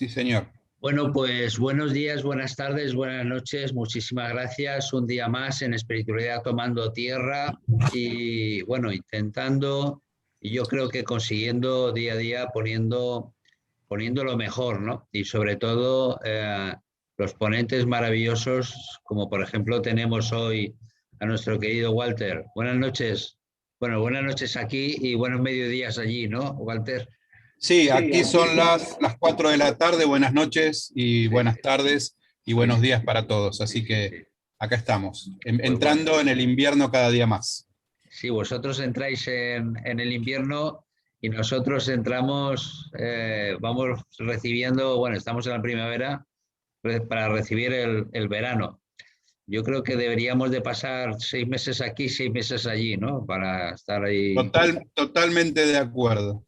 Sí, señor. Bueno, pues buenos días, buenas tardes, buenas noches. Muchísimas gracias. Un día más en Espiritualidad Tomando Tierra y bueno, intentando y yo creo que consiguiendo día a día poniendo lo mejor, ¿no? Y sobre todo los ponentes maravillosos, como por ejemplo tenemos hoy a nuestro querido Walter. Buenas noches. Bueno, buenas noches aquí y buenos mediodías allí, ¿no, Walter? Sí, aquí son las 4 de la tarde. Buenas noches y Sí, buenas tardes y sí, buenos sí, días para todos. Así sí, que sí. acá estamos, Pues bueno. entrando en el invierno cada día más. Sí, vosotros entráis en el invierno y nosotros entramos, vamos recibiendo, bueno, estamos en la primavera para recibir el verano. Yo creo que deberíamos de pasar 6 meses aquí, 6 meses allí, ¿no? Para estar ahí. Totalmente de acuerdo.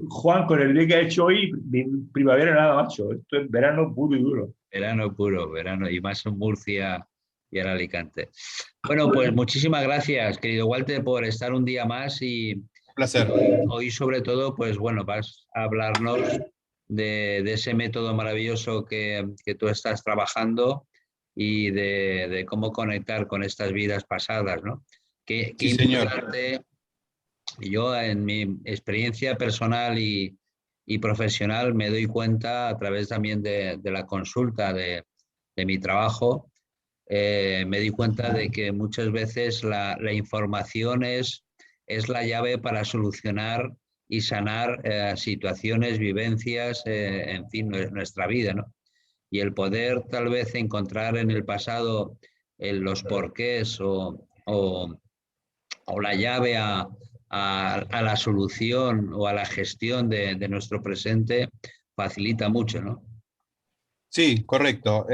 Juan, con el día que ha hecho hoy, primavera nada, macho. Esto es verano puro y duro. Verano puro, verano, y más en Murcia y en Alicante. Bueno, pues muchísimas gracias, querido Walter, por estar un día más Un placer. hoy sobre todo, pues bueno, vas a hablarnos de ese método maravilloso que tú estás trabajando y de cómo conectar con estas vidas pasadas, ¿no? Qué Sí, señor. importante, yo en mi experiencia personal y profesional me doy cuenta a través también de la consulta de mi trabajo, me di cuenta de que muchas veces la información es la llave para solucionar y sanar situaciones, vivencias, en fin, nuestra vida, ¿no? Y el poder tal vez encontrar en el pasado los porqués o la llave a la solución o a la gestión de nuestro presente facilita mucho, ¿no? Sí, correcto.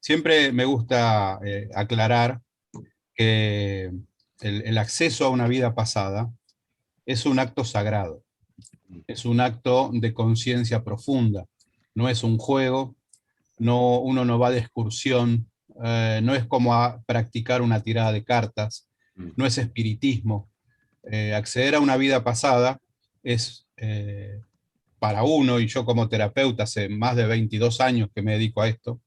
Siempre me gusta aclarar que el acceso a una vida pasada es un acto sagrado, es un acto de conciencia profunda, no es un juego, no, uno no va de excursión, no es como a practicar una tirada de cartas, no es espiritismo. Acceder a una vida pasada es para uno, y yo como terapeuta hace más de 22 años que me dedico a esto,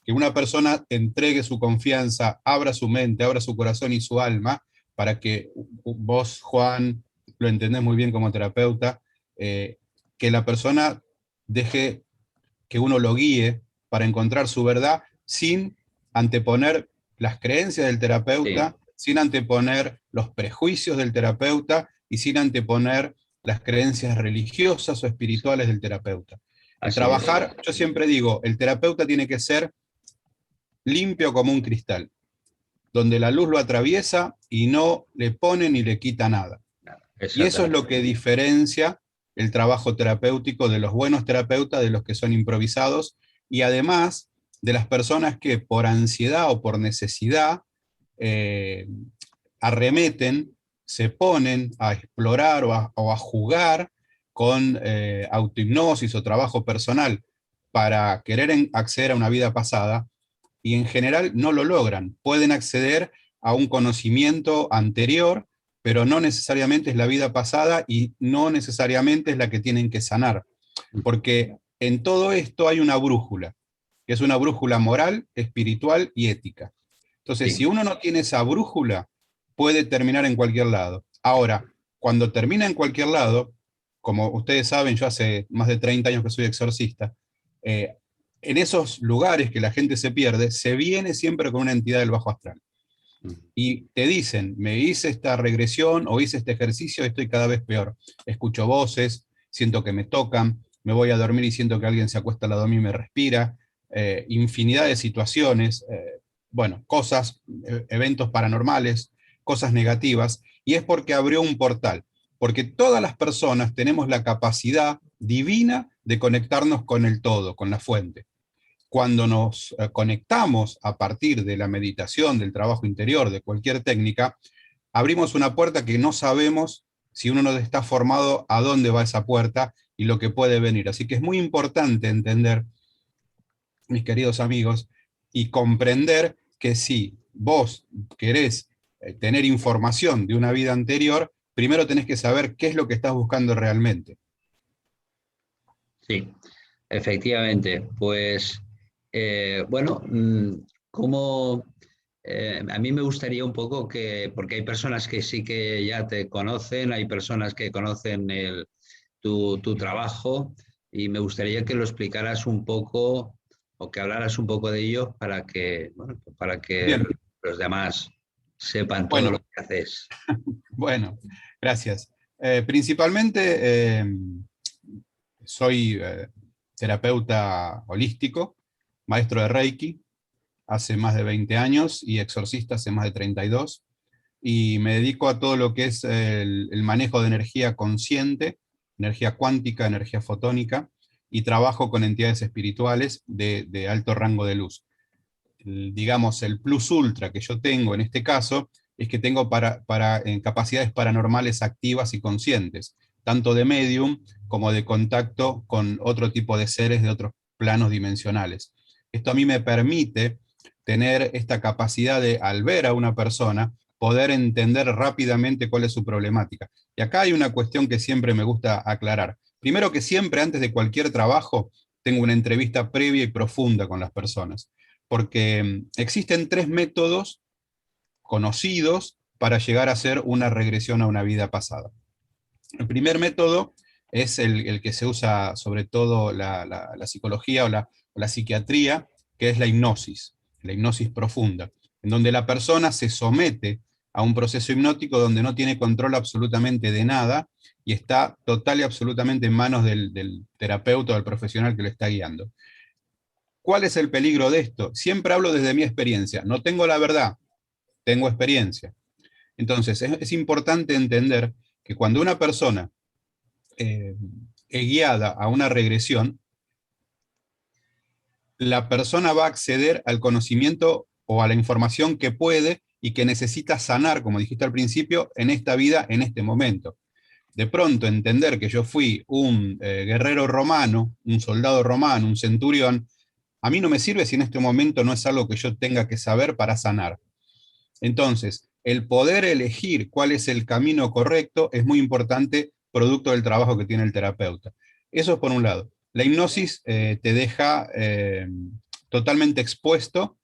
que una persona entregue su confianza, abra su mente, abra su corazón y su alma, para que vos, Juan, lo entendés muy bien como terapeuta, que la persona deje que uno lo guíe para encontrar su verdad sin anteponer las creencias del Sí, terapeuta, sin anteponer los prejuicios del terapeuta y sin anteponer las creencias religiosas o espirituales del terapeuta. El así es. trabajar, yo siempre digo, el terapeuta tiene que ser limpio como un cristal, donde la luz lo atraviesa y no le pone ni le quita nada. Y eso es Exactamente. lo que diferencia el trabajo terapéutico de los buenos terapeutas de los que son improvisados, y además de las personas que por ansiedad o por necesidad eh, arremeten, se ponen a explorar o a jugar con autohipnosis o trabajo personal para querer acceder a una vida pasada, y en general no lo logran. Pueden acceder a un conocimiento anterior, pero no necesariamente es la vida pasada y no necesariamente es la que tienen que sanar. Porque en todo esto hay una brújula, que es una brújula moral, espiritual y ética. Entonces, si Sí, uno no tiene esa brújula, puede terminar en cualquier lado. Ahora, cuando termina en cualquier lado, como ustedes saben, yo hace más de 30 años que soy exorcista, eh, en esos lugares que la gente se pierde, se viene siempre con una entidad del bajo astral. Y te dicen, me hice esta regresión o hice este ejercicio, estoy cada vez peor. Escucho voces, siento que me tocan, me voy a dormir y siento que alguien se acuesta al lado de mí y me respira. Infinidad de situaciones, bueno, cosas, eventos paranormales, cosas negativas, y es porque abrió un portal, porque todas las personas tenemos la capacidad divina de conectarnos con el todo, con la fuente. Cuando nos conectamos a partir de la meditación, del trabajo interior, de cualquier técnica, abrimos una puerta que no sabemos, si uno no está formado, a dónde va esa puerta y lo que puede venir. Así que es muy importante entender, mis queridos amigos, y comprender que si vos querés tener información de una vida anterior, primero tenés que saber qué es lo que estás buscando realmente. Sí, efectivamente. Pues, bueno, como a mí me gustaría un poco que, porque hay personas que sí que ya te conocen, hay personas que conocen tu trabajo, y me gustaría que lo explicaras un poco o que hablaras un poco de ello para que, bueno, para que Bien, los demás sepan todo lo bueno, que haces. bueno, gracias. Principalmente soy terapeuta holístico, maestro de Reiki hace más de 20 años y exorcista hace más de 32, y me dedico a todo lo que es el manejo de energía consciente, energía cuántica, energía fotónica, y trabajo con entidades espirituales de alto rango de luz. Digamos, el plus ultra que yo tengo en este caso es que tengo capacidades paranormales activas y conscientes, tanto de medium como de contacto con otro tipo de seres de otros planos dimensionales. Esto a mí me permite tener esta capacidad de, al ver a una persona, poder entender rápidamente cuál es su problemática. Y acá hay una cuestión que siempre me gusta aclarar. Primero, que siempre antes de cualquier trabajo tengo una entrevista previa y profunda con las personas, porque existen 3 métodos conocidos para llegar a hacer una regresión a una vida pasada. El primer método es el que se usa sobre todo la psicología o la psiquiatría, que es la hipnosis profunda, en donde la persona se somete a un proceso hipnótico donde no tiene control absolutamente de nada y está total y absolutamente en manos del terapeuta o del profesional que lo está guiando. ¿Cuál es el peligro de esto? Siempre hablo desde mi experiencia. No tengo la verdad, tengo experiencia. Entonces, es importante entender que cuando una persona eh, es guiada a una regresión, la persona va a acceder al conocimiento o a la información que puede y que necesita sanar, como dijiste al principio, en esta vida, en este momento. De pronto, entender que yo fui un guerrero romano, un soldado romano, un centurión, a mí no me sirve si en este momento no es algo que yo tenga que saber para sanar. Entonces, el poder elegir cuál es el camino correcto es muy importante, producto del trabajo que tiene el terapeuta. Eso es por un lado. La hipnosis te deja totalmente expuesto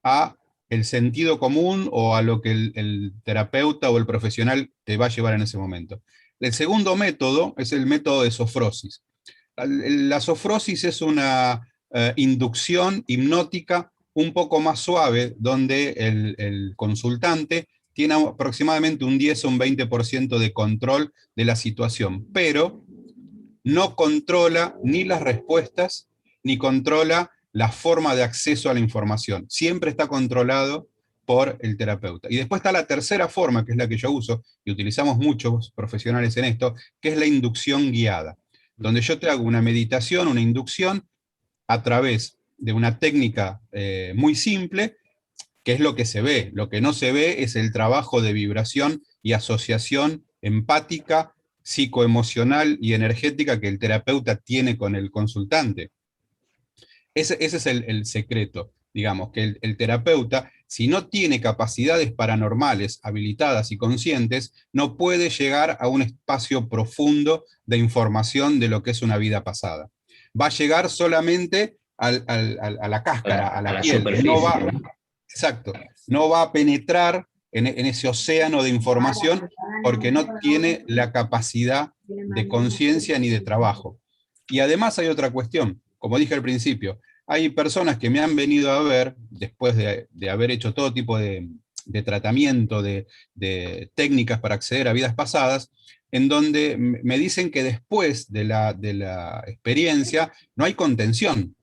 a el sentido común o a lo que el terapeuta o el profesional te va a llevar en ese momento. El segundo método es el método de sofrosis. La sofrosis es una inducción hipnótica un poco más suave, donde el consultante tiene aproximadamente un 10 o un 20% de control de la situación, pero no controla ni las respuestas, ni controla la forma de acceso a la información. Siempre está controlado por el terapeuta. Y después está la tercera forma, que es la que yo uso, y utilizamos muchos profesionales en esto, que es la inducción guiada, donde yo te hago una meditación, una inducción, a través de una técnica muy simple, que es lo que se ve. Lo que no se ve es el trabajo de vibración y asociación empática, psicoemocional y energética que el terapeuta tiene con el consultante. Ese es el secreto, digamos, que el terapeuta, si no tiene capacidades paranormales habilitadas y conscientes, no puede llegar a un espacio profundo de información de lo que es una vida pasada. Va a llegar solamente a la cáscara, a A la la piel, no superficie, va, ¿no? exacto, no va a penetrar en ese océano de información porque no tiene la capacidad de conciencia ni de trabajo. Y además hay otra cuestión, como dije al principio, hay personas que me han venido a ver después de haber hecho todo tipo de tratamiento, de técnicas para acceder a vidas pasadas, en donde me dicen que después de la experiencia no hay contención.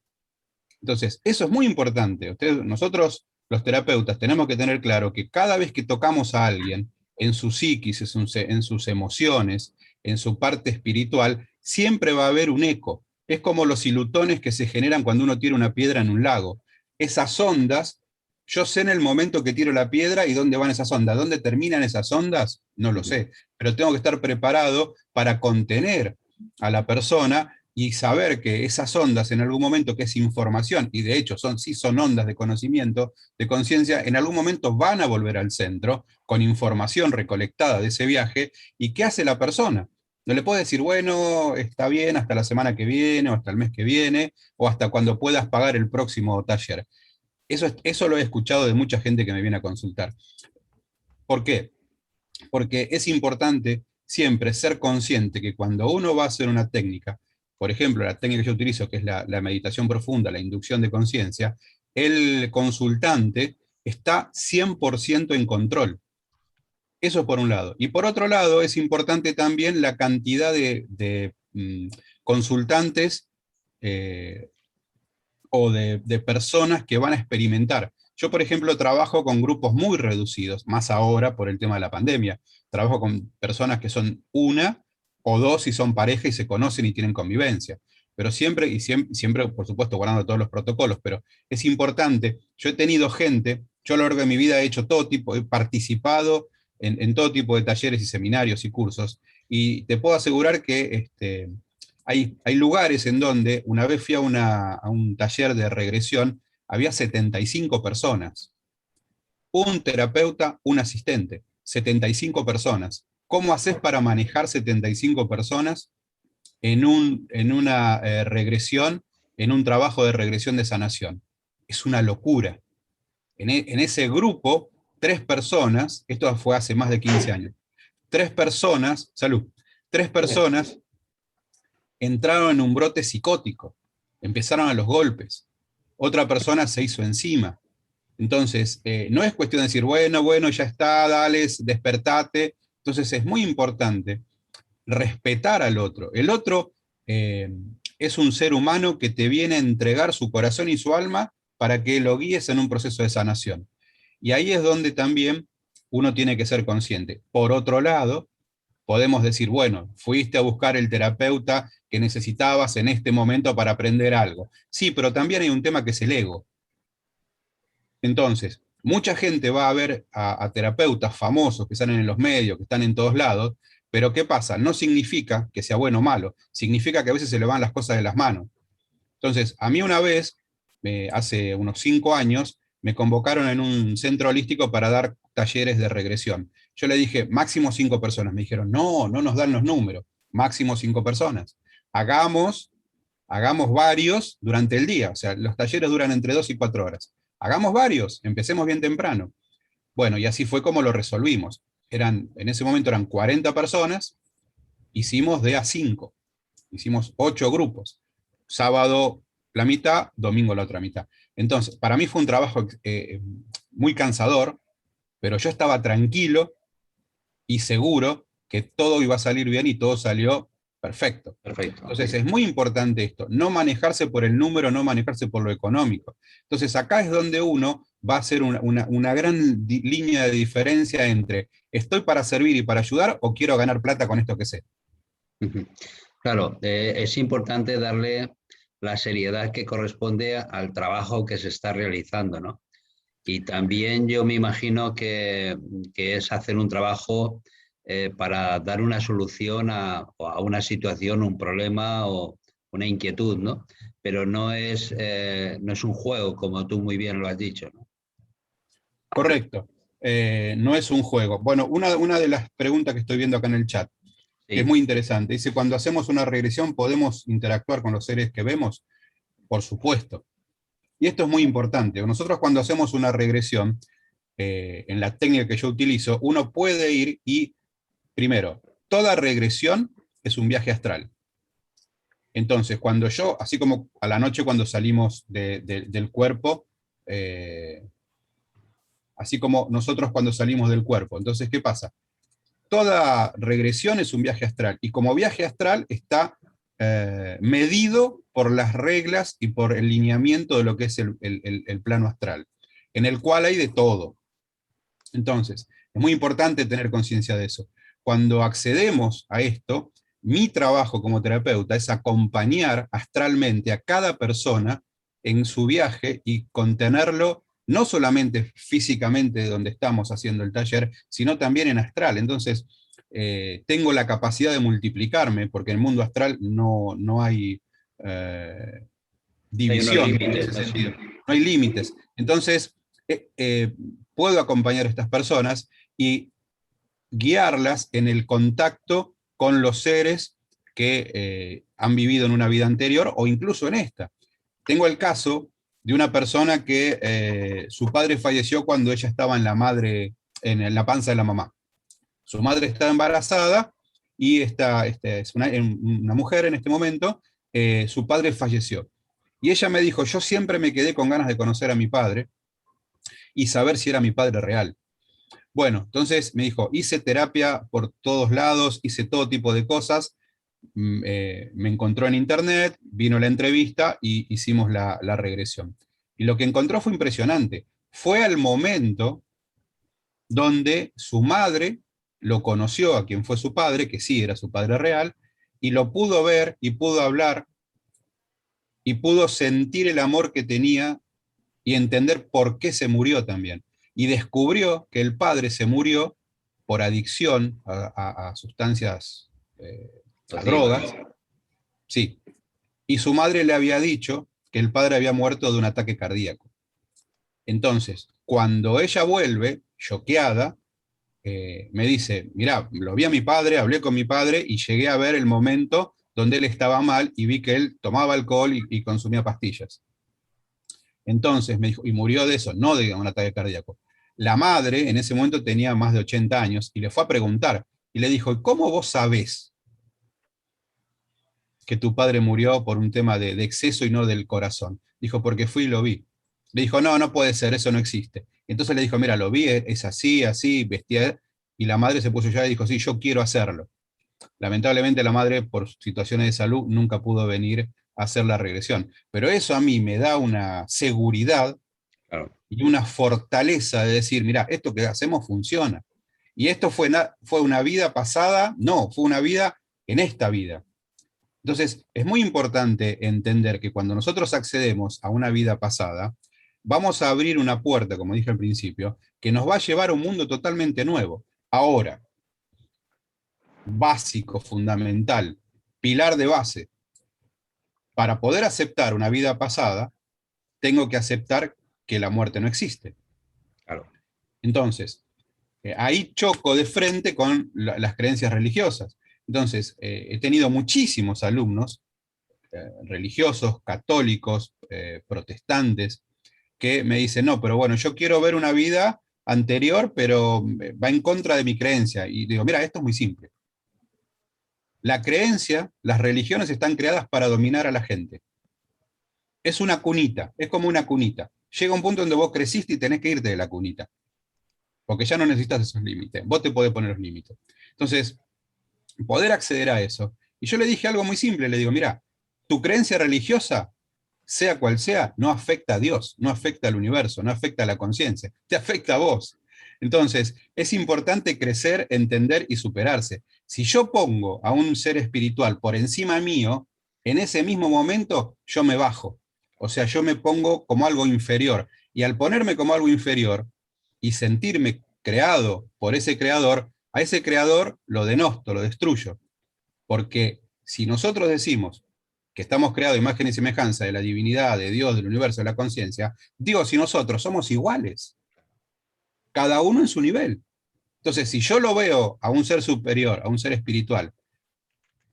Entonces, eso es muy importante. Nosotros, los terapeutas, tenemos que tener claro que cada vez que tocamos a alguien, en su psiquis, en sus emociones, en su parte espiritual, siempre va a haber un eco. Es como los ilutones que se generan cuando uno tira una piedra en un lago. Esas ondas, yo sé en el momento que tiro la piedra y dónde van esas ondas. ¿Dónde terminan esas ondas? No lo sé, pero tengo que estar preparado para contener a la persona y saber que esas ondas en algún momento, que es información, y de hecho sí son ondas de conocimiento, de conciencia, en algún momento van a volver al centro con información recolectada de ese viaje. ¿Y qué hace la persona? No le puedo decir, bueno, está bien hasta la semana que viene, o hasta el mes que viene, o hasta cuando puedas pagar el próximo taller. Eso lo he escuchado de mucha gente que me viene a consultar. ¿Por qué? Porque es importante siempre ser consciente que cuando uno va a hacer una técnica, por ejemplo, la técnica que yo utilizo, que es la meditación profunda, la inducción de conciencia, el consultante está 100% en control. Eso por un lado. Y por otro lado, es importante también la cantidad de consultantes o de personas que van a experimentar. Yo, por ejemplo, trabajo con grupos muy reducidos, más ahora por el tema de la pandemia. Trabajo con personas que son una o dos y son pareja y se conocen y tienen convivencia. Pero siempre, por supuesto, guardando todos los protocolos, pero es importante. Yo he tenido gente, yo a lo largo de mi vida he hecho todo tipo, he participado en todo tipo de talleres y seminarios y cursos, y te puedo asegurar que hay lugares en donde, una vez fui a un taller de regresión, había 75 personas, un terapeuta, un asistente, 75 personas. ¿Cómo haces para manejar 75 personas en una regresión, en un trabajo de regresión de sanación? Es una locura. En ese grupo, 3 personas, esto fue hace más de 15 años, 3 personas, salud, 3 personas entraron en un brote psicótico, empezaron a los golpes, otra persona se hizo encima. Entonces, no es cuestión de decir, bueno, ya está, dale, despertate. Entonces es muy importante respetar al otro. El otro es un ser humano que te viene a entregar su corazón y su alma para que lo guíes en un proceso de sanación. Y ahí es donde también uno tiene que ser consciente. Por otro lado, podemos decir, bueno, fuiste a buscar el terapeuta que necesitabas en este momento para aprender algo. Sí, pero también hay un tema que es el ego. Entonces, mucha gente va a ver a terapeutas famosos que salen en los medios, que están en todos lados, pero ¿qué pasa? No significa que sea bueno o malo, significa que a veces se le van las cosas de las manos. Entonces, a mí una vez, hace unos 5 años, me convocaron en un centro holístico para dar talleres de regresión. Yo le dije, máximo 5 personas. Me dijeron, no nos dan los números, máximo 5 personas. Hagamos varios durante el día. O sea, los talleres duran entre 2 y 4 horas. Hagamos varios, empecemos bien temprano. Bueno, y así fue como lo resolvimos. En ese momento eran 40 personas, hicimos de a 5, hicimos 8 grupos. Sábado la mitad, domingo la otra mitad. Entonces, para mí fue un trabajo muy cansador, pero yo estaba tranquilo y seguro que todo iba a salir bien y todo salió perfecto. Perfecto. Entonces es muy importante esto, no manejarse por el número, no manejarse por lo económico. Entonces acá es donde uno va a hacer una gran línea de diferencia entre estoy para servir y para ayudar o quiero ganar plata con esto que sé. Claro, es importante darle la seriedad que corresponde al trabajo que se está realizando, ¿no? Y también yo me imagino que es hacer un trabajo para dar una solución a una situación, un problema o una inquietud, ¿no? Pero no es un juego, como tú muy bien lo has dicho, ¿no? Correcto, no es un juego. Bueno, una de las preguntas que estoy viendo acá en el chat, que es Sí. muy interesante, dice, cuando hacemos una regresión, ¿podemos interactuar con los seres que vemos? Por supuesto. Y esto es muy importante. Nosotros cuando hacemos una regresión, en la técnica que yo utilizo, uno puede ir y, primero, toda regresión es un viaje astral. Entonces, cuando yo, así como a la noche cuando salimos del cuerpo, así como nosotros cuando salimos del cuerpo. Entonces, ¿qué pasa? Toda regresión es un viaje astral, y como viaje astral está medido por las reglas y por el lineamiento de lo que es el plano astral, en el cual hay de todo. Entonces, es muy importante tener conciencia de eso. Cuando accedemos a esto, mi trabajo como terapeuta es acompañar astralmente a cada persona en su viaje y contenerlo no solamente físicamente donde estamos haciendo el taller, sino también en astral. Entonces, tengo la capacidad de multiplicarme, porque en el mundo astral no hay división en ese sentido, no hay límites. Entonces, puedo acompañar a estas personas y guiarlas en el contacto con los seres que han vivido en una vida anterior o incluso en esta. Tengo el caso de una persona que su padre falleció cuando ella estaba en la panza de la mamá. Su madre estaba embarazada y esta es una mujer en este momento, su padre falleció. Y ella me dijo, yo siempre me quedé con ganas de conocer a mi padre y saber si era mi padre real. Bueno, entonces me dijo, hice terapia por todos lados, hice todo tipo de cosas, me encontró en internet, vino la entrevista y hicimos la regresión. Y lo que encontró fue impresionante. Fue al momento donde su madre lo conoció a quien fue su padre, que sí era su padre real, y lo pudo ver y pudo hablar y pudo sentir el amor que tenía y entender por qué se murió también. Y descubrió que el padre se murió por adicción a sustancias, a drogas, sí. Y su madre le había dicho que el padre había muerto de un ataque cardíaco. Entonces, cuando ella vuelve, choqueada, me dice, mirá, lo vi a mi padre, hablé con mi padre y llegué a ver el momento donde él estaba mal y vi que él tomaba alcohol y consumía pastillas. Entonces me dijo, y murió de eso, no de un ataque cardíaco. La madre en ese momento tenía más de 80 años y le fue a preguntar y le dijo, ¿cómo vos sabés que tu padre murió por un tema de exceso y no del corazón? Dijo, porque fui y lo vi. Le dijo, no, no puede ser, eso no existe. Entonces le dijo, mira, lo vi, es así, así, vestía. Y la madre se puso ya y dijo, sí, yo quiero hacerlo. Lamentablemente la madre, por situaciones de salud, nunca pudo venir a hacer la regresión. Pero eso a mí me da una seguridad, claro, y una fortaleza de decir, mira, esto que hacemos funciona. Y esto fue una vida pasada, no, fue una vida en esta vida. Entonces, es muy importante entender que cuando nosotros accedemos a una vida pasada, vamos a abrir una puerta, como dije al principio, que nos va a llevar a un mundo totalmente nuevo. Ahora, básico, fundamental, pilar de base, para poder aceptar una vida pasada, tengo que aceptar que la muerte no existe. Claro. Entonces, ahí choco de frente con las creencias religiosas. Entonces, he tenido muchísimos alumnos religiosos, católicos, protestantes, que me dicen, no, pero bueno, yo quiero ver una vida anterior, pero va en contra de mi creencia. Y digo, mira, esto es muy simple. La creencia, las religiones están creadas para dominar a la gente. Es una cunita, es como una cunita. Llega un punto donde vos creciste y tenés que irte de la cunita, porque ya no necesitas esos límites. Vos te podés poner los límites. Entonces, poder acceder a eso. Y yo le dije algo muy simple, le digo, mira, tu creencia religiosa, sea cual sea, no afecta a Dios, no afecta al universo, no afecta a la conciencia, te afecta a vos. Entonces, es importante crecer, entender y superarse. Si yo pongo a un ser espiritual por encima mío, en ese mismo momento yo me bajo. O sea, yo me pongo como algo inferior. Y al ponerme como algo inferior y sentirme creado por ese creador, a ese creador lo denosto, lo destruyo. Porque si nosotros decimos que estamos creados a imagen y semejanza de la divinidad, de Dios, del universo, de la conciencia, Dios y nosotros somos iguales, cada uno en su nivel. Entonces, si yo lo veo a un ser superior, a un ser espiritual,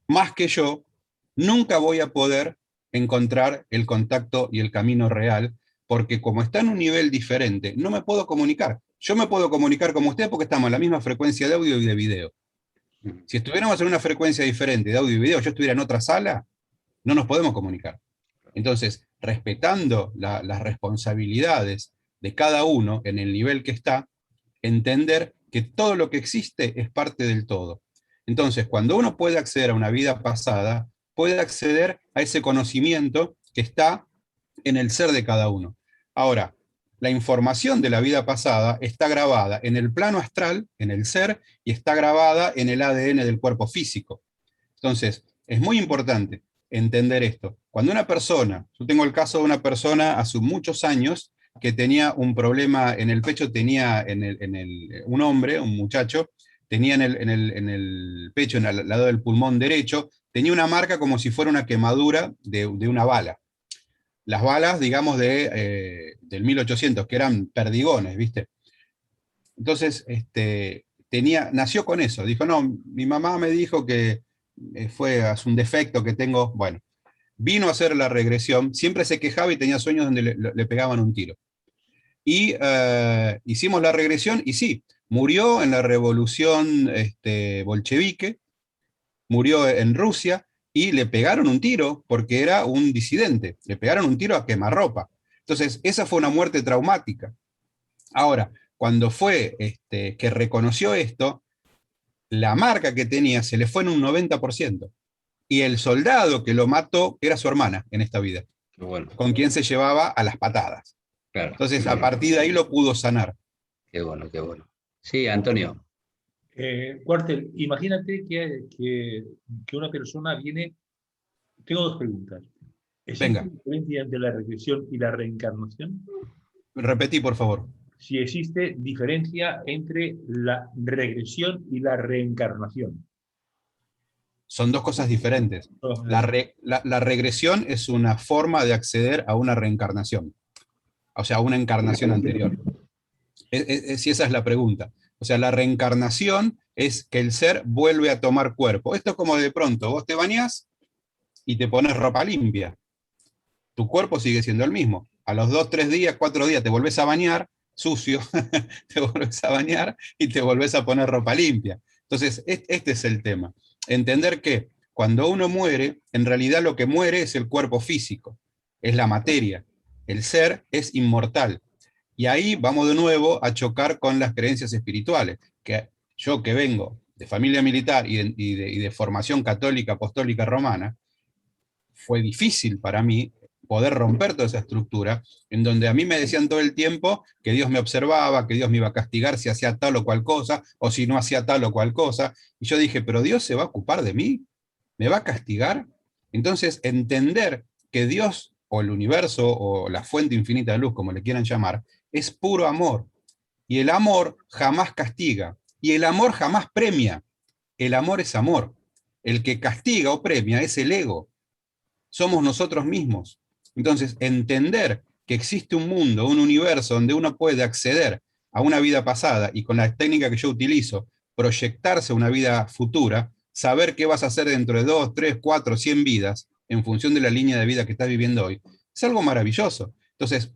más que yo, nunca voy a poder encontrar el contacto y el camino real, porque como está en un nivel diferente, no me puedo comunicar. Yo me puedo comunicar como usted porque estamos en la misma frecuencia de audio y de video. Si estuviéramos en una frecuencia diferente de audio y video, yo estuviera en otra sala, no nos podemos comunicar. Entonces, respetando las responsabilidades de cada uno en el nivel que está, entender que todo lo que existe es parte del todo. Entonces, cuando uno puede acceder a una vida pasada, puede acceder a ese conocimiento que está en el ser de cada uno. Ahora, la información de la vida pasada está grabada en el plano astral, en el ser, y está grabada en el ADN del cuerpo físico. Entonces, es muy importante entender esto. Cuando una persona, yo tengo el caso de una persona hace muchos años que tenía un problema en el pecho, tenía un hombre, un muchacho, tenía en el pecho, en el lado del pulmón derecho, tenía una marca como si fuera una quemadura de una bala. Las balas, digamos, del 1800, que eran perdigones, ¿viste? Entonces, nació con eso. Dijo, no, mi mamá me dijo que es un defecto que tengo. Bueno, vino a hacer la regresión, siempre se quejaba y tenía sueños donde le pegaban un tiro. Y hicimos la regresión y sí, murió en la revolución bolchevique, murió en Rusia y le pegaron un tiro porque era un disidente, le pegaron un tiro a quemarropa. Entonces, esa fue una muerte traumática. Ahora, cuando fue que reconoció esto, la marca que tenía se le fue en un 90%. Y el soldado que lo mató era su hermana en esta vida, Bueno, con quien se llevaba a las patadas. claro. Entonces, a partir de ahí lo pudo sanar. Qué bueno, qué bueno. Sí, Antonio. Cuartel, imagínate que una persona viene. Tengo dos preguntas. ¿Existe Venga, diferencia entre la regresión y la reencarnación? repetí, por favor. Si existe diferencia entre la regresión y la reencarnación. Son dos cosas diferentes. Oh, La regresión es una forma de acceder a una reencarnación, o sea, a una encarnación anterior. Si esa es la pregunta. O sea, la reencarnación es que el ser vuelve a tomar cuerpo. Esto es como de pronto, vos te bañás y te pones ropa limpia. Tu cuerpo sigue siendo el mismo. A los 2, 3 días, 4 días te volvés a bañar, sucio, te volvés a bañar y te volvés a poner ropa limpia. Entonces, este es el tema. Entender que cuando uno muere, en realidad lo que muere es el cuerpo físico, es la materia. El ser es inmortal. Y ahí vamos de nuevo a chocar con las creencias espirituales, que yo que vengo de familia militar y de formación católica, apostólica, romana, fue difícil para mí poder romper toda esa estructura, en donde a mí me decían todo el tiempo que Dios me observaba, que Dios me iba a castigar si hacía tal o cual cosa, o si no hacía tal o cual cosa, y yo dije, pero Dios se va a ocupar de mí, me va a castigar. Entonces, entender que Dios, o el universo, o la fuente infinita de luz, como le quieran llamar, es puro amor, y el amor jamás castiga, y el amor jamás premia, el amor es amor, el que castiga o premia es el ego, somos nosotros mismos. Entonces, entender que existe un mundo, un universo donde uno puede acceder a una vida pasada y con la técnica que yo utilizo, proyectarse a una vida futura, saber qué vas a hacer dentro de 2, 3, 4, 100 vidas, en función de la línea de vida que estás viviendo hoy, es algo maravilloso. Entonces,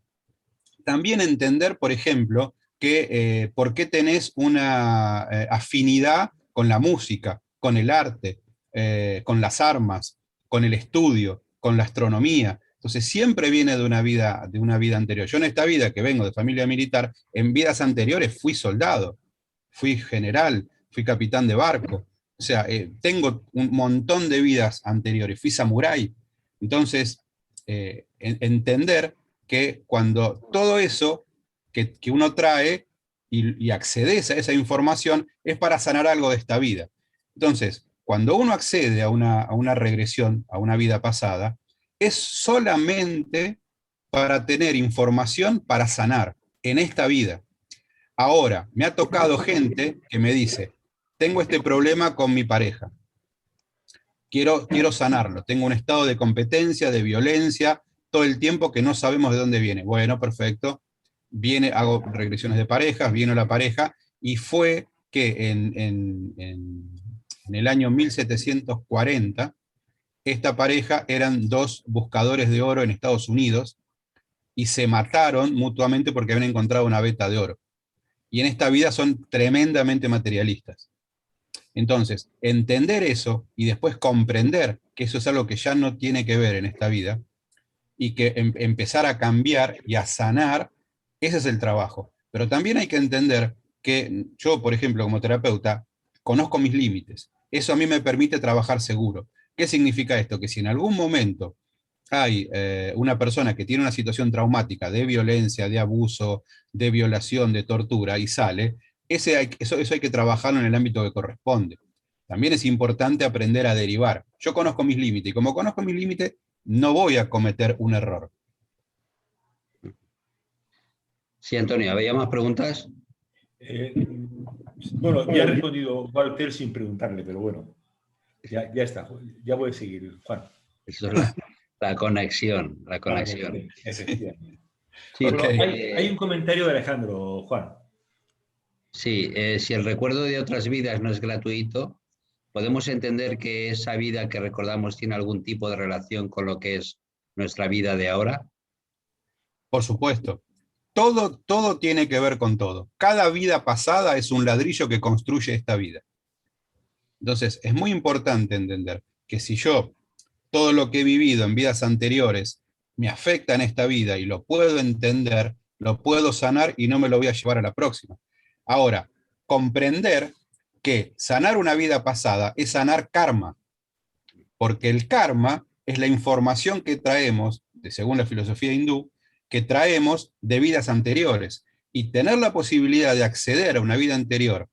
también entender, por ejemplo, que por qué tenés una afinidad con la música, con el arte, con las armas, con el estudio, con la astronomía. Entonces siempre viene de una vida anterior. Yo en esta vida, que vengo de familia militar, en vidas anteriores fui soldado, fui general, fui capitán de barco. O sea, tengo un montón de vidas anteriores, fui samurái. Entonces, entender que cuando todo eso que uno trae y accedes a esa información es para sanar algo de esta vida. Entonces, cuando uno accede a una regresión, a una vida pasada, es solamente para tener información para sanar en esta vida. Ahora, me ha tocado gente que me dice, tengo este problema con mi pareja, quiero sanarlo, tengo un estado de competencia, de violencia, todo el tiempo que no sabemos de dónde viene. Bueno, perfecto, hago regresiones de parejas, vino la pareja, y fue que en el año 1740, esta pareja eran dos buscadores de oro en Estados Unidos, y se mataron mutuamente porque habían encontrado una veta de oro. Y en esta vida son tremendamente materialistas. Entonces, entender eso y después comprender que eso es algo que ya no tiene que ver en esta vida y que empezar a cambiar y a sanar, ese es el trabajo. Pero también hay que entender que yo, por ejemplo, como terapeuta, conozco mis límites. Eso a mí me permite trabajar seguro. ¿Qué significa esto? Que si en algún momento hay una persona que tiene una situación traumática de violencia, de abuso, de violación, de tortura y sale, eso hay que trabajarlo en el ámbito que corresponde. También es importante aprender a derivar. Yo conozco mis límites y como conozco mis límites, no voy a cometer un error. Sí, Antonio, ¿había más preguntas? Bueno, ya ha respondido Walter sin preguntarle, pero bueno, ya está. Ya voy a seguir, Juan. Eso es la conexión, la conexión. Efectivamente. Sí, Bueno, Ok. hay un comentario de Alejandro, Juan. Sí, si el recuerdo de otras vidas no es gratuito, podemos entender que esa vida que recordamos tiene algún tipo de relación con lo que es nuestra vida de ahora. Por supuesto. Todo tiene que ver con todo. Cada vida pasada es un ladrillo que construye esta vida. Entonces, es muy importante entender que si yo todo lo que he vivido en vidas anteriores me afecta en esta vida y lo puedo entender, lo puedo sanar y no me lo voy a llevar a la próxima. Ahora, comprender que sanar una vida pasada es sanar karma, porque el karma es la información que traemos, según la filosofía hindú, que traemos de vidas anteriores. Y tener la posibilidad de acceder a una vida anterior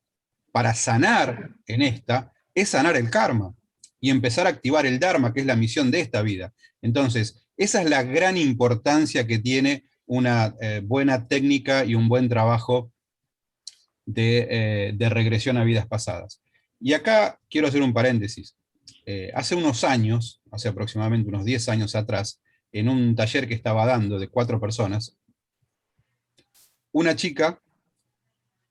para sanar en esta, es sanar el karma y empezar a activar el dharma, que es la misión de esta vida. Entonces, esa es la gran importancia que tiene una buena técnica y un buen trabajo de regresión a vidas pasadas. Y acá quiero hacer un paréntesis. Hace unos años, hace aproximadamente unos 10 años atrás, en un taller que estaba dando de 4 personas, una chica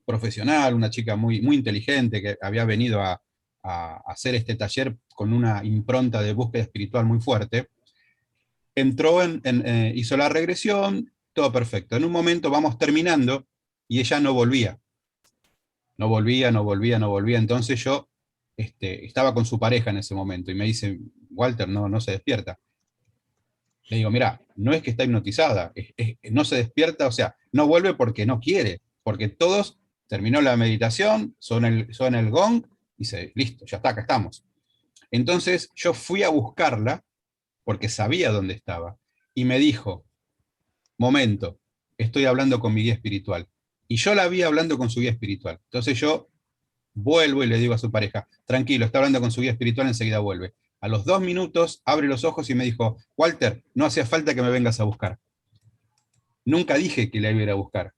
profesional, una chica muy, muy inteligente que había venido a hacer este taller con una impronta de búsqueda espiritual muy fuerte, entró hizo la regresión, todo perfecto. En un momento vamos terminando y ella no volvía. No volvía, no volvía, no volvía. Entonces yo estaba con su pareja en ese momento y me dice, Walter, no se despierta. Le digo, mira, no es que está hipnotizada, no se despierta, o sea, no vuelve porque no quiere, porque todos, terminó la meditación, suena el gong, y dice, listo, ya está, acá estamos. Entonces yo fui a buscarla, porque sabía dónde estaba, y me dijo, momento, estoy hablando con mi guía espiritual. Y yo la vi hablando con su guía espiritual. Entonces yo vuelvo y le digo a su pareja, tranquilo, está hablando con su guía espiritual, enseguida vuelve. A los 2 minutos abre los ojos y me dijo, Walter, no hacía falta que me vengas a buscar. Nunca dije que la iba a ir a buscar.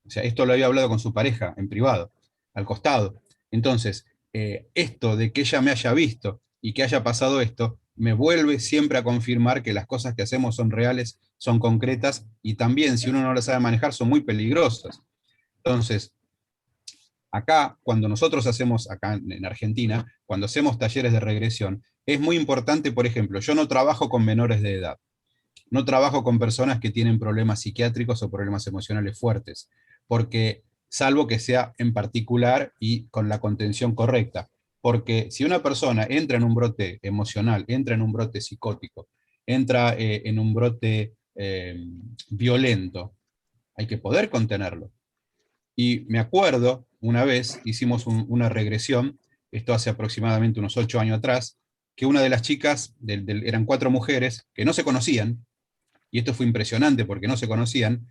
O sea, esto lo había hablado con su pareja en privado, al costado. Entonces, esto de que ella me haya visto y que haya pasado esto, me vuelve siempre a confirmar que las cosas que hacemos son reales, son concretas y también, si uno no las sabe manejar, son muy peligrosas. Entonces, acá, cuando nosotros hacemos, acá en Argentina, cuando hacemos talleres de regresión, es muy importante, por ejemplo, yo no trabajo con menores de edad, no trabajo con personas que tienen problemas psiquiátricos o problemas emocionales fuertes, porque salvo que sea en particular y con la contención correcta, porque si una persona entra en un brote emocional, entra en un brote psicótico, entra en un brote violento, hay que poder contenerlo. Y me acuerdo, una vez hicimos una regresión, esto hace aproximadamente unos 8 años atrás, que una de las chicas, eran 4 mujeres que no se conocían, y esto fue impresionante porque no se conocían,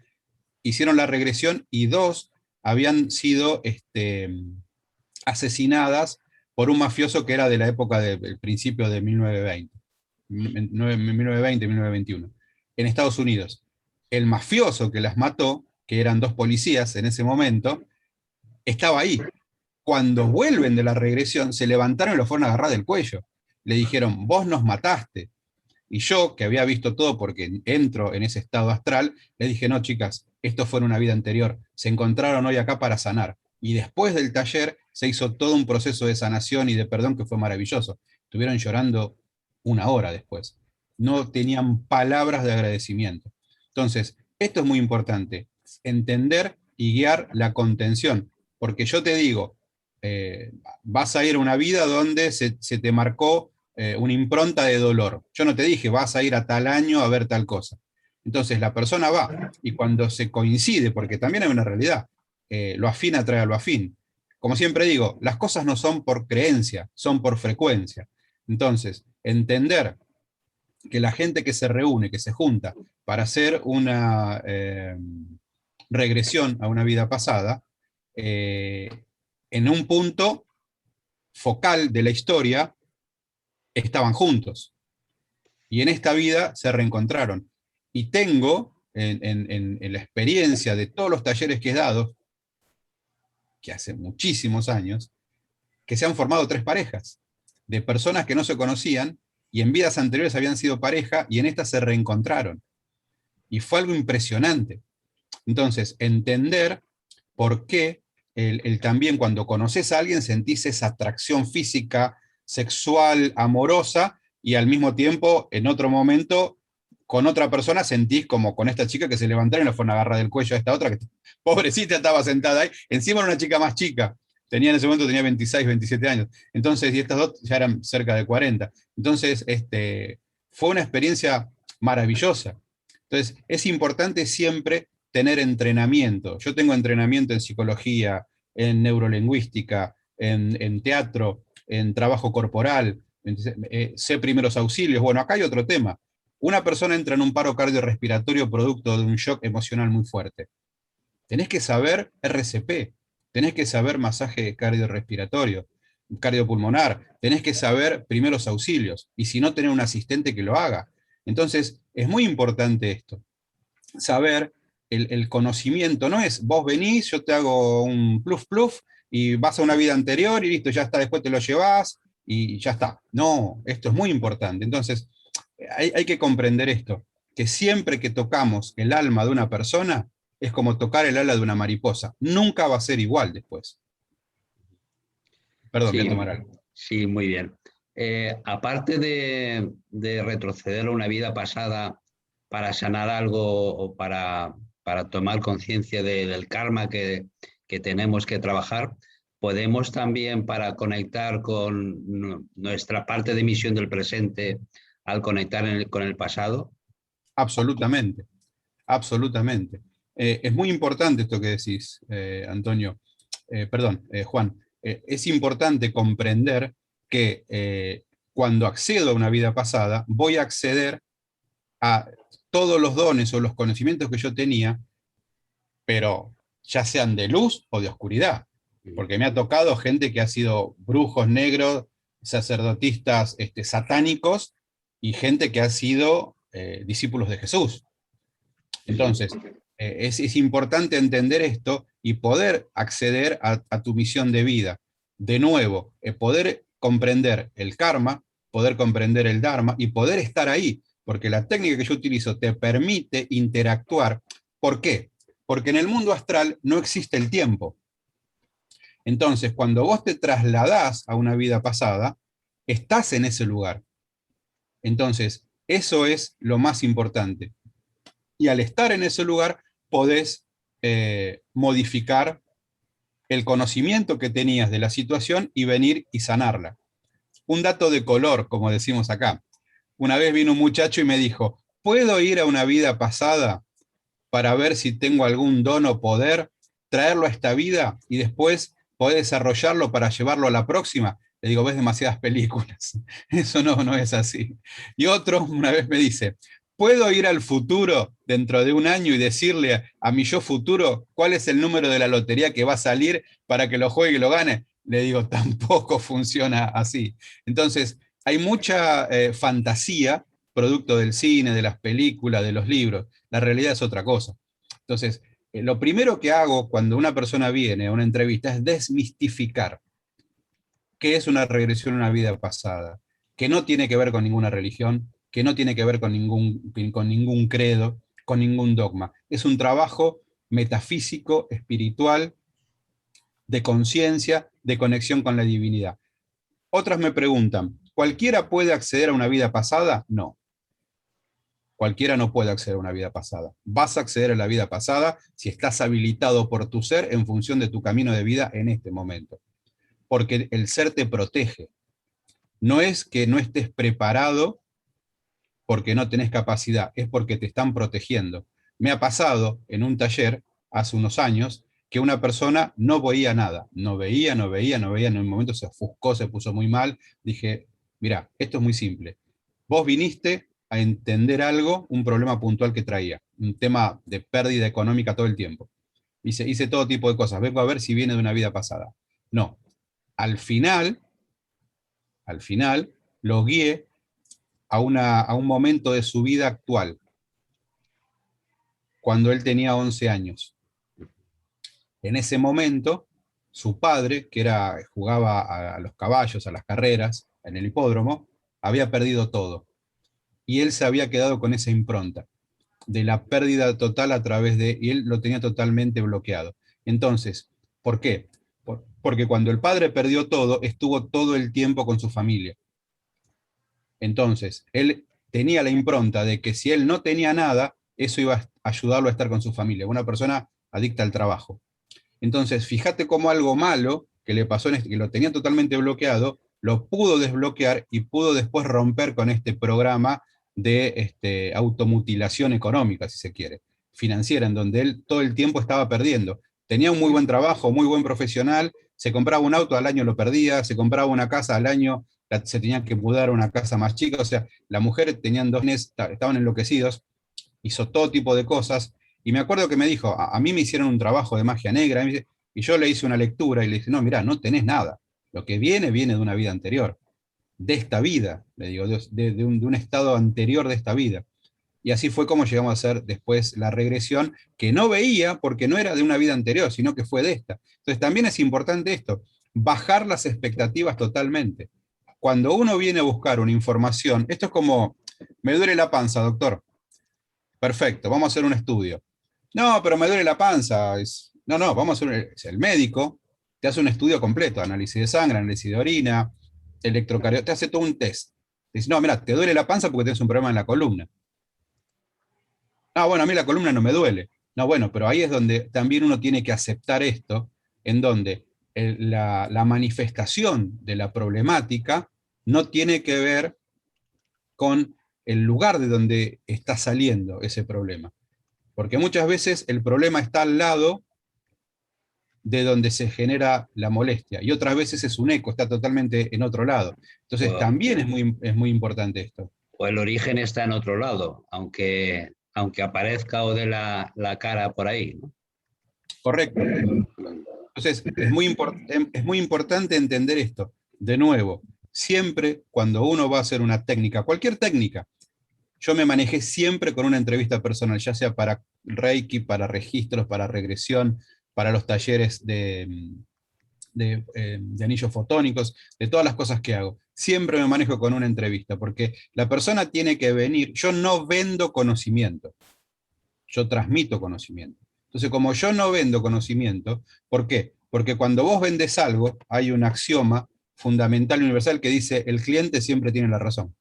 hicieron la regresión y 2 habían sido asesinadas por un mafioso que era de la época del principio de 1920, 1920, 1921, en Estados Unidos. El mafioso que las mató, que eran 2 policías en ese momento, estaba ahí. Cuando vuelven de la regresión, se levantaron y lo fueron a agarrar del cuello. Le dijeron, vos nos mataste. Y yo, que había visto todo porque entro en ese estado astral, le dije, no, chicas, esto fue en una vida anterior. Se encontraron hoy acá para sanar. Y después del taller se hizo todo un proceso de sanación y de perdón que fue maravilloso. Estuvieron llorando 1 hora después. No tenían palabras de agradecimiento. Entonces, esto es muy importante, entender y guiar la contención. Porque yo te digo, vas a ir a una vida donde se te marcó una impronta de dolor. Yo no te dije, vas a ir a tal año a ver tal cosa. Entonces la persona va y cuando se coincide, porque también hay una realidad, lo afín atrae a lo afín. Como siempre digo, las cosas no son por creencia, son por frecuencia. Entonces, entender que la gente que se reúne, que se junta para hacer una regresión a una vida pasada, en un punto focal de la historia, estaban juntos. Y en esta vida se reencontraron. Y tengo, en la experiencia de todos los talleres que he dado, que hace muchísimos años, que se han formado 3 parejas, de personas que no se conocían, y en vidas anteriores habían sido pareja, y en esta se reencontraron. Y fue algo impresionante. Entonces, entender por qué también cuando conoces a alguien sentís esa atracción física, sexual, amorosa, y al mismo tiempo, en otro momento, con otra persona sentís como con esta chica que se levantaron y le fueron a agarrar del cuello a esta otra, que pobrecita estaba sentada ahí, encima era una chica más chica, tenía en ese momento tenía 26, 27 años, entonces, y estas dos ya eran cerca de 40, entonces, fue una experiencia maravillosa. Entonces, es importante siempre tener entrenamiento. Yo tengo entrenamiento en psicología, en neurolingüística, en teatro, en trabajo corporal, sé primeros auxilios. Bueno, acá hay otro tema. Una persona entra en un paro cardiorrespiratorio producto de un shock emocional muy fuerte. Tenés que saber RCP, tenés que saber masaje cardiorrespiratorio, cardiopulmonar, tenés que saber primeros auxilios, y si no, tener un asistente que lo haga. Entonces, es muy importante esto, saber el conocimiento, no es vos venís, yo te hago un pluf pluf, y vas a una vida anterior y listo, ya está, después te lo llevas y ya está. No, esto es muy importante. Entonces, hay que comprender esto, que siempre que tocamos el alma de una persona, es como tocar el ala de una mariposa. Nunca va a ser igual después. Perdón, voy Sí, a tomar algo. sí, muy bien. Aparte de retroceder a una vida pasada para sanar algo o para tomar conciencia del karma que tenemos que trabajar, podemos también, para conectar con nuestra parte de misión del presente, al conectar con el pasado. Absolutamente, absolutamente. Es muy importante esto que decís, Antonio. Perdón, Juan. Es importante comprender que cuando accedo a una vida pasada, voy a acceder a todos los dones o los conocimientos que yo tenía, pero ya sean de luz o de oscuridad, porque me ha tocado gente que ha sido brujos negros, sacerdotistas satánicos, y gente que ha sido discípulos de Jesús. Entonces, es importante entender esto y poder acceder a tu misión de vida. De nuevo, poder comprender el karma, poder comprender el dharma y poder estar ahí, porque la técnica que yo utilizo te permite interactuar. ¿Por qué? Porque en el mundo astral no existe el tiempo. Entonces, cuando vos te trasladás a una vida pasada, estás en ese lugar. Entonces, eso es lo más importante. Y al estar en ese lugar, podés modificar el conocimiento que tenías de la situación y venir y sanarla. Un dato de color, como decimos acá. Una vez vino un muchacho y me dijo, ¿puedo ir a una vida pasada para ver si tengo algún don o poder, traerlo a esta vida y después poder desarrollarlo para llevarlo a la próxima? Le digo, ves demasiadas películas. Eso no es así. Y otro una vez me dice, ¿puedo ir al futuro dentro de un año y decirle a mi yo futuro cuál es el número de la lotería que va a salir para que lo juegue y lo gane? Le digo, tampoco funciona así. Entonces, hay mucha fantasía, producto del cine, de las películas, de los libros. La realidad es otra cosa. Entonces, lo primero que hago cuando una persona viene a una entrevista es desmistificar qué es una regresión a una vida pasada, que no tiene que ver con ninguna religión, que no tiene que ver con ningún credo, con ningún dogma. Es un trabajo metafísico, espiritual, de conciencia, de conexión con la divinidad. Otras me preguntan, ¿cualquiera puede acceder a una vida pasada? No. Cualquiera no puede acceder a una vida pasada. Vas a acceder a la vida pasada si estás habilitado por tu ser en función de tu camino de vida en este momento. Porque el ser te protege. No es que no estés preparado porque no tenés capacidad, es porque te están protegiendo. Me ha pasado en un taller hace unos años que una persona no veía nada, no veía, en un momento se ofuscó, se puso muy mal. Dije, mira, esto es muy simple. Vos viniste a entender algo, un problema puntual que traía, un tema de pérdida económica todo el tiempo. Hice todo tipo de cosas, vengo a ver si viene de una vida pasada. No, al final, lo guié a un momento de su vida actual, cuando él tenía 11 años. En ese momento, su padre, jugaba a los caballos, a las carreras, en el hipódromo, había perdido todo. Y él se había quedado con esa impronta de la pérdida total y él lo tenía totalmente bloqueado. Entonces, ¿Por qué? Porque cuando el padre perdió todo, estuvo todo el tiempo con su familia. Entonces, él tenía la impronta de que si él no tenía nada, eso iba a ayudarlo a estar con su familia, una persona adicta al trabajo. Entonces, fíjate cómo algo malo que le pasó, que lo tenía totalmente bloqueado, lo pudo desbloquear y pudo después romper con este programa de automutilación económica, si se quiere, financiera, en donde él todo el tiempo estaba perdiendo. Tenía un muy buen trabajo, muy buen profesional, se compraba un auto, al año lo perdía, se compraba una casa, al año se tenía que mudar a una casa más chica, o sea, la mujer tenían dos nenes, estaban enloquecidos, hizo todo tipo de cosas, y me acuerdo que me dijo, a mí me hicieron un trabajo de magia negra, y yo le hice una lectura y le dije, no, mirá, no tenés nada, lo que viene viene de una vida anterior, de esta vida, le digo, de un estado anterior de esta vida. Y así fue como llegamos a hacer después la regresión, que no veía porque no era de una vida anterior, sino que fue de esta. Entonces también es importante esto, bajar las expectativas totalmente. Cuando uno viene a buscar una información, esto es como, me duele la panza, doctor. Perfecto, vamos a hacer un estudio. No, pero me duele la panza. No, no, vamos a hacer el médico, te hace un estudio completo, análisis de sangre, análisis de orina, electrocardiograma, te hace todo un test. Te dice, no, mira, te duele la panza porque tienes un problema en la columna. Ah, bueno, a mí la columna no me duele. No, bueno, pero ahí es donde también uno tiene que aceptar esto, en donde la manifestación de la problemática no tiene que ver con el lugar de donde está saliendo ese problema. Porque muchas veces el problema está al lado de donde se genera la molestia, y otras veces es un eco, está totalmente en otro lado. Entonces O, también es muy importante esto. o el origen está en otro lado, aunque aparezca o de la cara por ahí, ¿no? Correcto. Entonces es muy importante entender esto. De nuevo, siempre cuando uno va a hacer una técnica, cualquier técnica, yo me manejé siempre con una entrevista personal, ya sea para Reiki, para registros, para regresión, para los talleres de anillos fotónicos, de todas las cosas que hago. Siempre me manejo con una entrevista, porque la persona tiene que venir, yo no vendo conocimiento, yo transmito conocimiento. Entonces, como yo no vendo conocimiento, ¿por qué? Porque cuando vos vendes algo, hay un axioma fundamental y universal que dice, el cliente siempre tiene la razón.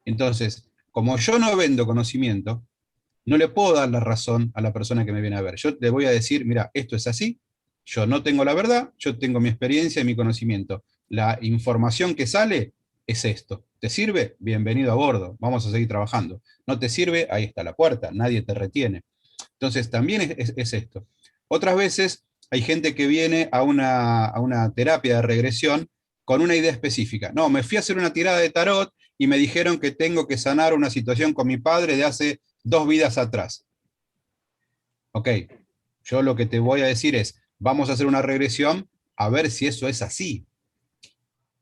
Entonces, como yo no vendo conocimiento, no le puedo dar la razón a la persona que me viene a ver. Yo le voy a decir, mira, esto es así, yo no tengo la verdad, yo tengo mi experiencia y mi conocimiento. La información que sale es esto. ¿Te sirve? Bienvenido a bordo, vamos a seguir trabajando. ¿No te sirve? Ahí está la puerta, nadie te retiene. Entonces, también es esto. Otras veces hay gente que viene a una terapia de regresión con una idea específica. No, me fui a hacer una tirada de tarot y me dijeron que tengo que sanar una situación con mi padre de hace 2 vidas atrás. Ok, yo lo que te voy a decir es, vamos a hacer una regresión a ver si eso es así.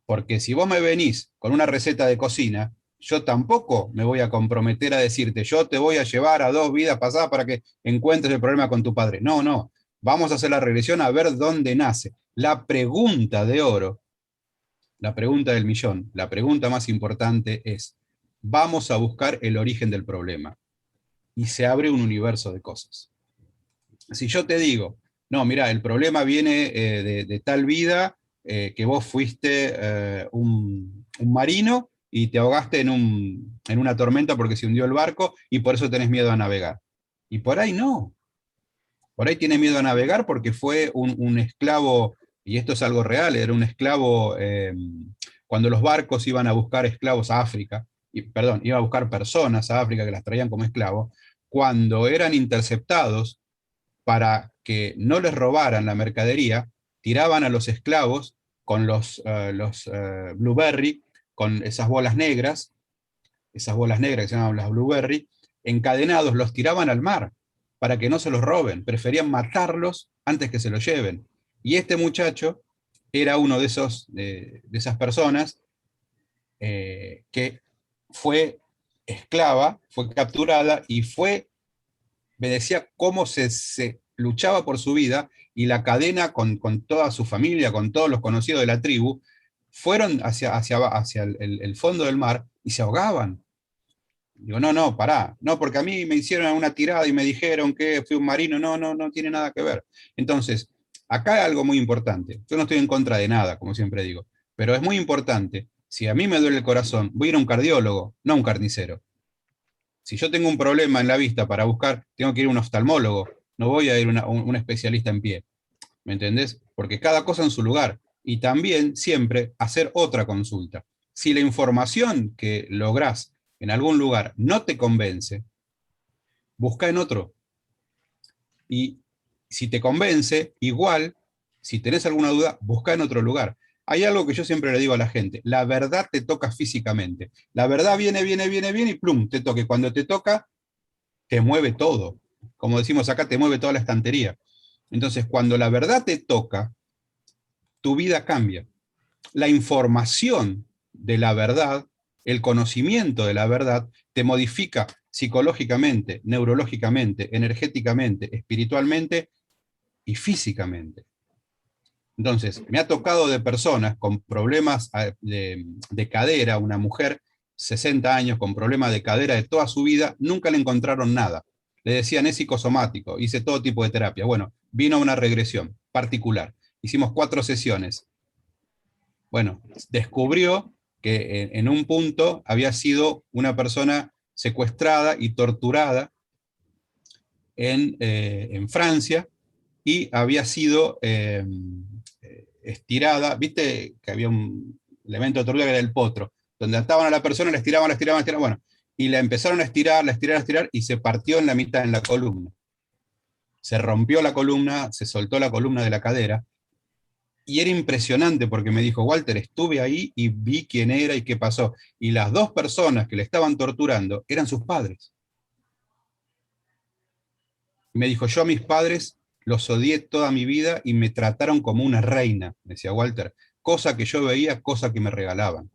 Porque si vos me venís con una receta de cocina, yo tampoco me voy a comprometer a decirte, yo te voy a llevar a 2 vidas pasadas para que encuentres el problema con tu padre. No, no. Vamos a hacer la regresión a ver dónde nace. La pregunta de oro, la pregunta del millón, la pregunta más importante es, vamos a buscar el origen del problema. Y se abre un universo de cosas. Si yo te digo, no, mira, el problema viene de tal vida que vos fuiste un marino y te ahogaste en una tormenta porque se hundió el barco y por eso tenés miedo a navegar. Y por ahí no. Por ahí tiene miedo a navegar porque fue un esclavo, y esto es algo real, era un esclavo, cuando los barcos iban a buscar esclavos a África, perdón, iban a buscar personas a África que las traían como esclavos, cuando eran interceptados para que no les robaran la mercadería, tiraban a los esclavos con los blueberry, con esas bolas negras que se llaman las blueberry, encadenados, los tiraban al mar para que no se los roben, preferían matarlos antes que se los lleven. Y este muchacho era uno de esas personas que fue esclava, fue capturada y me decía cómo se luchaba por su vida, y la cadena con toda su familia, con todos los conocidos de la tribu, fueron hacia el fondo del mar y se ahogaban. Digo, no, no, pará, no, porque a mí me hicieron una tirada y me dijeron que fui un marino, no, no, no tiene nada que ver. Entonces, Acá hay algo muy importante. Yo no estoy en contra de nada, como siempre digo, pero es muy importante. Si a mí me duele el corazón, voy a ir a un cardiólogo, no a un carnicero. Si yo tengo un problema en la vista para buscar, tengo que ir a un oftalmólogo, no voy a ir a un especialista en pie. ¿Me entendés? Porque cada cosa en su lugar. Y también siempre hacer otra consulta. Si la información que lográs en algún lugar no te convence, busca en otro. Y si te convence, igual, si tenés alguna duda, busca en otro lugar. Hay algo que yo siempre le digo a la gente, la verdad te toca físicamente. La verdad viene, viene, viene, viene y plum, te toca. Y cuando te toca, te mueve todo. Como decimos acá, te mueve toda la estantería. Entonces, cuando la verdad te toca, tu vida cambia. La información de la verdad, el conocimiento de la verdad, te modifica psicológicamente, neurológicamente, energéticamente, espiritualmente y físicamente. Entonces, me ha tocado de personas con problemas de cadera, una mujer, 60 años, con problemas de cadera de toda su vida, nunca le encontraron nada. Le decían, es psicosomático, hice todo tipo de terapia. Bueno, vino una regresión particular. Hicimos 4 sesiones. Bueno, descubrió que en un punto había sido una persona secuestrada y torturada en Francia, y había sido estirada, viste que había un elemento de tortura que era el potro, donde ataban a la persona, la estiraban, la estiraban, la estiraban, bueno, y la empezaron a estirar, la estiraron, a estirar, y se partió en la mitad en la columna. Se rompió la columna, se soltó la columna de la cadera, y era impresionante porque me dijo, Walter, estuve ahí y vi quién era y qué pasó. Y las 2 personas que le estaban torturando eran sus padres. Y me dijo, yo a mis padres los odié toda mi vida y me trataron como una reina, decía Walter, cosa que yo veía, cosa que me regalaban.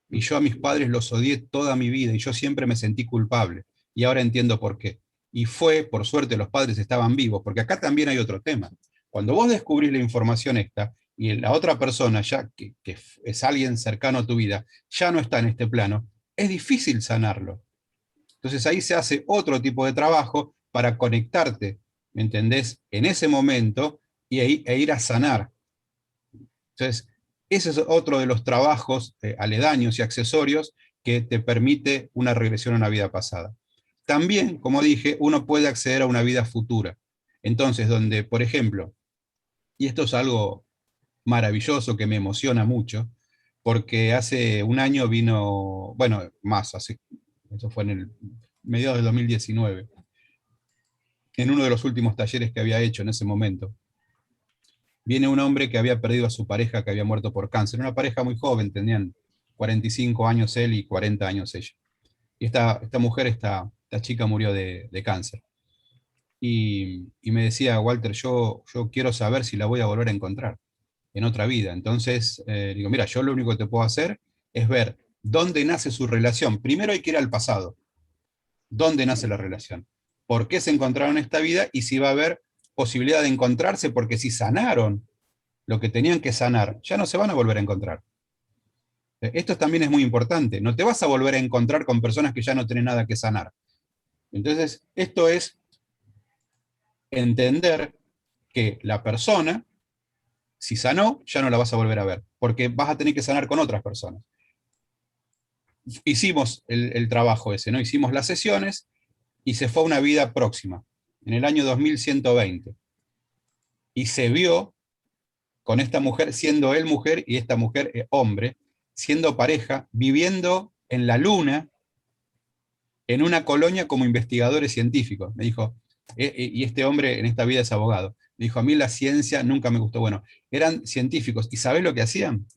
Y yo a mis padres los odié toda mi vida y yo siempre me sentí culpable. Y ahora entiendo por qué. Y fue, por suerte, los padres estaban vivos, porque acá también hay otro tema. Cuando vos descubrís la información esta y la otra persona, ya que es alguien cercano a tu vida, ya no está en este plano, es difícil sanarlo. Entonces ahí se hace otro tipo de trabajo para conectarte, ¿me entendés? En ese momento e ir a sanar. Entonces, ese es otro de los trabajos aledaños y accesorios que te permite una regresión a una vida pasada. También, como dije, uno puede acceder a una vida futura. Entonces, donde, por ejemplo, y esto es algo maravilloso que me emociona mucho, porque hace un año vino, bueno, más, eso fue en el mediados del 2019, en uno de los últimos talleres que había hecho en ese momento, viene un hombre que había perdido a su pareja, que había muerto por cáncer, una pareja muy joven, tenían 45 años él y 40 años ella. Y esta mujer, esta chica murió de cáncer. Y me decía, Walter, yo quiero saber si la voy a volver a encontrar en otra vida. Entonces, digo, mira, yo lo único que te puedo hacer es ver dónde nace su relación. Primero hay que ir al pasado. ¿Dónde nace la relación? ¿Por qué se encontraron en esta vida? Y si va a haber posibilidad de encontrarse, porque si sanaron lo que tenían que sanar, ya no se van a volver a encontrar. Esto también es muy importante. No te vas a volver a encontrar con personas que ya no tienen nada que sanar. Entonces, esto es entender que la persona, si sanó, ya no la vas a volver a ver, porque vas a tener que sanar con otras personas. Hicimos el trabajo ese, ¿no? Hicimos las sesiones y se fue a una vida próxima, en el año 2120. Y se vio con esta mujer, siendo él mujer y esta mujer hombre, siendo pareja, viviendo en la luna, en una colonia como investigadores científicos. Me dijo, y este hombre en esta vida es abogado, me dijo, a mí la ciencia nunca me gustó. Bueno, eran científicos, ¿y sabés lo que hacían?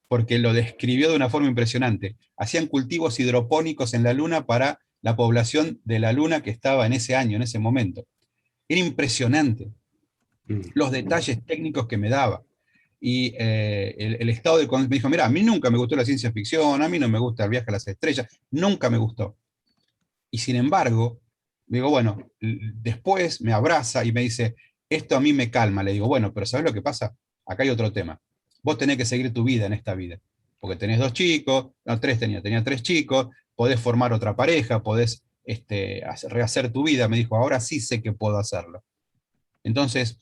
Porque lo describió de una forma impresionante. Hacían cultivos hidropónicos en la luna para la población de la luna que estaba en ese año, en ese momento. Era impresionante los detalles técnicos que me daba. Y el estado de... Me dijo, mira, a mí nunca me gustó la ciencia ficción, a mí no me gusta el viaje a las estrellas, nunca me gustó. Y sin embargo, digo, bueno, después me abraza y me dice, esto a mí me calma. Le digo, bueno, pero ¿sabes lo que pasa? Acá hay otro tema. Vos tenés que seguir tu vida en esta vida. Porque tenés 2 chicos, no, 3 tenía 3 chicos, podés formar otra pareja, podés rehacer tu vida. Me dijo, ahora sí sé que puedo hacerlo. Entonces,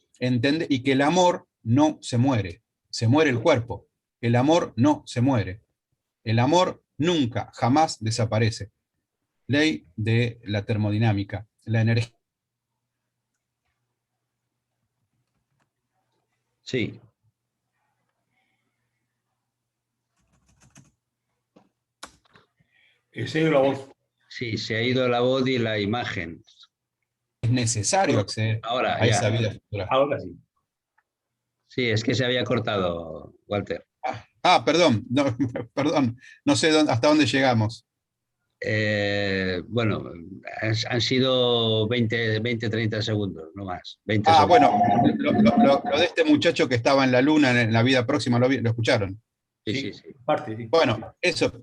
y que el amor no se muere. Se muere el cuerpo. El amor no se muere. El amor nunca, jamás desaparece. Ley de la termodinámica. La energía. Sí. Se ha ido la voz. Sí, se ha ido la voz y la imagen. Es necesario acceder Ahora, a ya. esa vida futura. Ahora sí. Sí, es que se había cortado, Walter. Perdón, no, perdón, no sé hasta dónde llegamos. Bueno, han sido 30 segundos, no más. 20 segundos. Bueno, lo de este muchacho que estaba en la luna en la vida próxima, ¿lo escucharon? Sí. Parte, sí. Bueno, eso,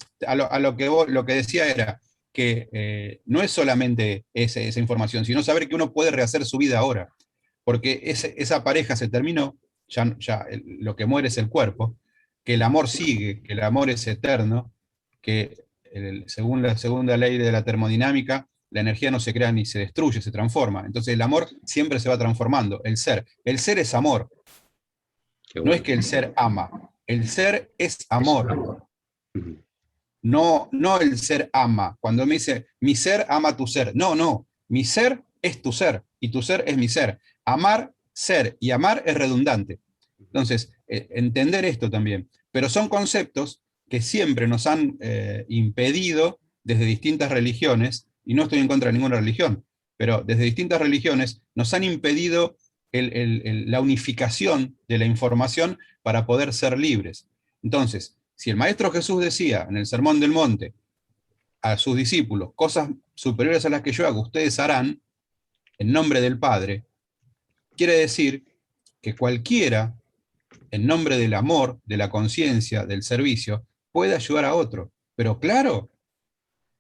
lo que decía era que no es solamente esa información, sino saber que uno puede rehacer su vida ahora, porque esa pareja se terminó, lo que muere es el cuerpo, que el amor sigue, que el amor es eterno, que según la segunda ley de la termodinámica, la energía no se crea ni se destruye, se transforma. Entonces el amor siempre se va transformando, el ser. El ser es amor. Qué No bueno. es que el ser ama, el ser es amor. Ujú. No el ser ama. Cuando me dice, mi ser ama tu ser. No. Mi ser es tu ser y tu ser es mi ser. Amar, ser y amar es redundante. Entonces, entender esto también. Pero son conceptos que siempre nos han impedido desde distintas religiones, y no estoy en contra de ninguna religión, pero desde distintas religiones nos han impedido la unificación de la información para poder ser libres. Entonces, si el Maestro Jesús decía en el Sermón del Monte a sus discípulos, cosas superiores a las que yo hago, ustedes harán, en nombre del Padre, quiere decir que cualquiera, en nombre del amor, de la conciencia, del servicio, puede ayudar a otro. Pero claro,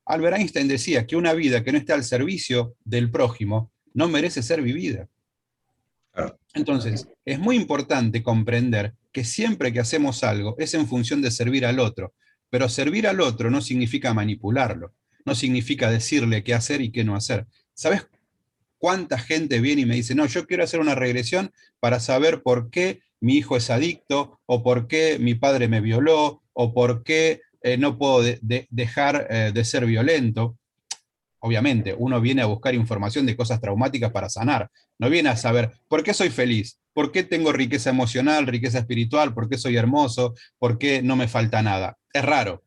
Albert Einstein decía que una vida que no está al servicio del prójimo no merece ser vivida. Claro. Entonces, es muy importante comprender que siempre que hacemos algo es en función de servir al otro, pero servir al otro no significa manipularlo, no significa decirle qué hacer y qué no hacer. ¿Sabes cuánta gente viene y me dice, no, yo quiero hacer una regresión para saber por qué mi hijo es adicto, o por qué mi padre me violó, o por qué no puedo dejar de ser violento? Obviamente, uno viene a buscar información de cosas traumáticas para sanar. No viene a saber por qué soy feliz, por qué tengo riqueza emocional, riqueza espiritual, por qué soy hermoso, por qué no me falta nada. Es raro.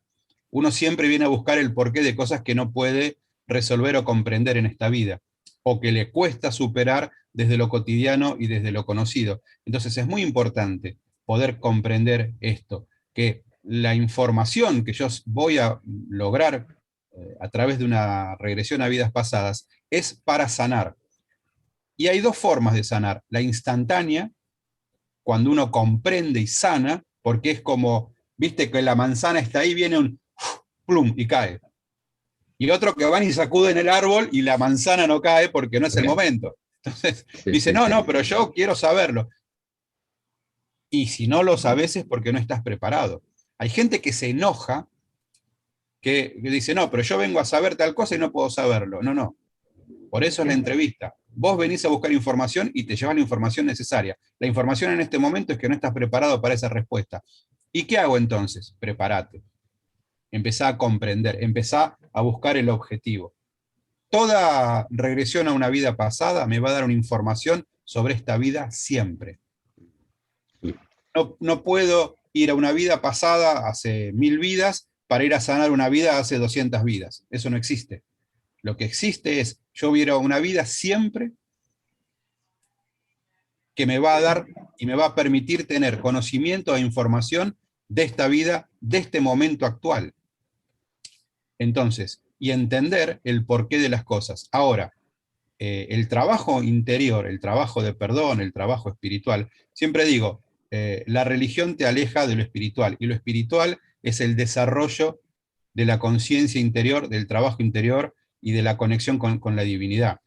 Uno siempre viene a buscar el porqué de cosas que no puede resolver o comprender en esta vida, o que le cuesta superar desde lo cotidiano y desde lo conocido. Entonces es muy importante poder comprender esto, que la información que yo voy a lograr a través de una regresión a vidas pasadas, es para sanar. Y hay dos formas de sanar. La instantánea, cuando uno comprende y sana, porque es como, viste que la manzana está ahí, viene un plum y cae. Y otro que van y sacuden el árbol y la manzana no cae porque no es el momento. Entonces dice, no, pero yo quiero saberlo. Y si no lo sabes es porque no estás preparado. Hay gente que se enoja, que dice, no, pero yo vengo a saber tal cosa y no puedo saberlo. No. Por eso es la entrevista. Vos venís a buscar información y te llevan la información necesaria. La información en este momento es que no estás preparado para esa respuesta. ¿Y qué hago entonces? Prepárate. Empezá a comprender, empezá a buscar el objetivo. Toda regresión a una vida pasada me va a dar una información sobre esta vida siempre. No puedo ir a una vida pasada hace 1000 vidas para ir a sanar una vida hace 200 vidas. Eso no existe. Lo que existe es, yo vivo una vida siempre que me va a dar y me va a permitir tener conocimiento e información de esta vida, de este momento actual. Entonces, y entender el porqué de las cosas. Ahora, el trabajo interior, el trabajo de perdón, el trabajo espiritual, siempre digo, la religión te aleja de lo espiritual, y lo espiritual es el desarrollo de la conciencia interior, del trabajo interior y de la conexión con la divinidad.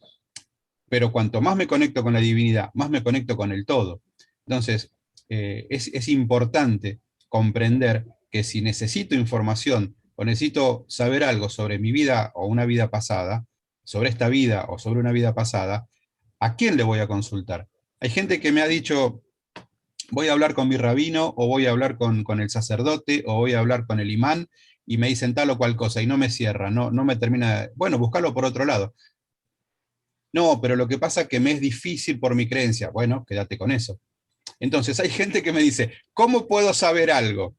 Pero cuanto más me conecto con la divinidad, más me conecto con el todo. Entonces, es importante comprender que si necesito información o necesito saber algo sobre mi vida o una vida pasada, sobre esta vida o sobre una vida pasada, ¿a quién le voy a consultar? Hay gente que me ha dicho, voy a hablar con mi rabino, o voy a hablar con el sacerdote, o voy a hablar con el imán, y me dicen tal o cual cosa, y no me cierra, no me termina, bueno, buscarlo por otro lado. No, pero lo que pasa es que me es difícil por mi creencia. Bueno, quédate con eso. Entonces hay gente que me dice, ¿cómo puedo saber algo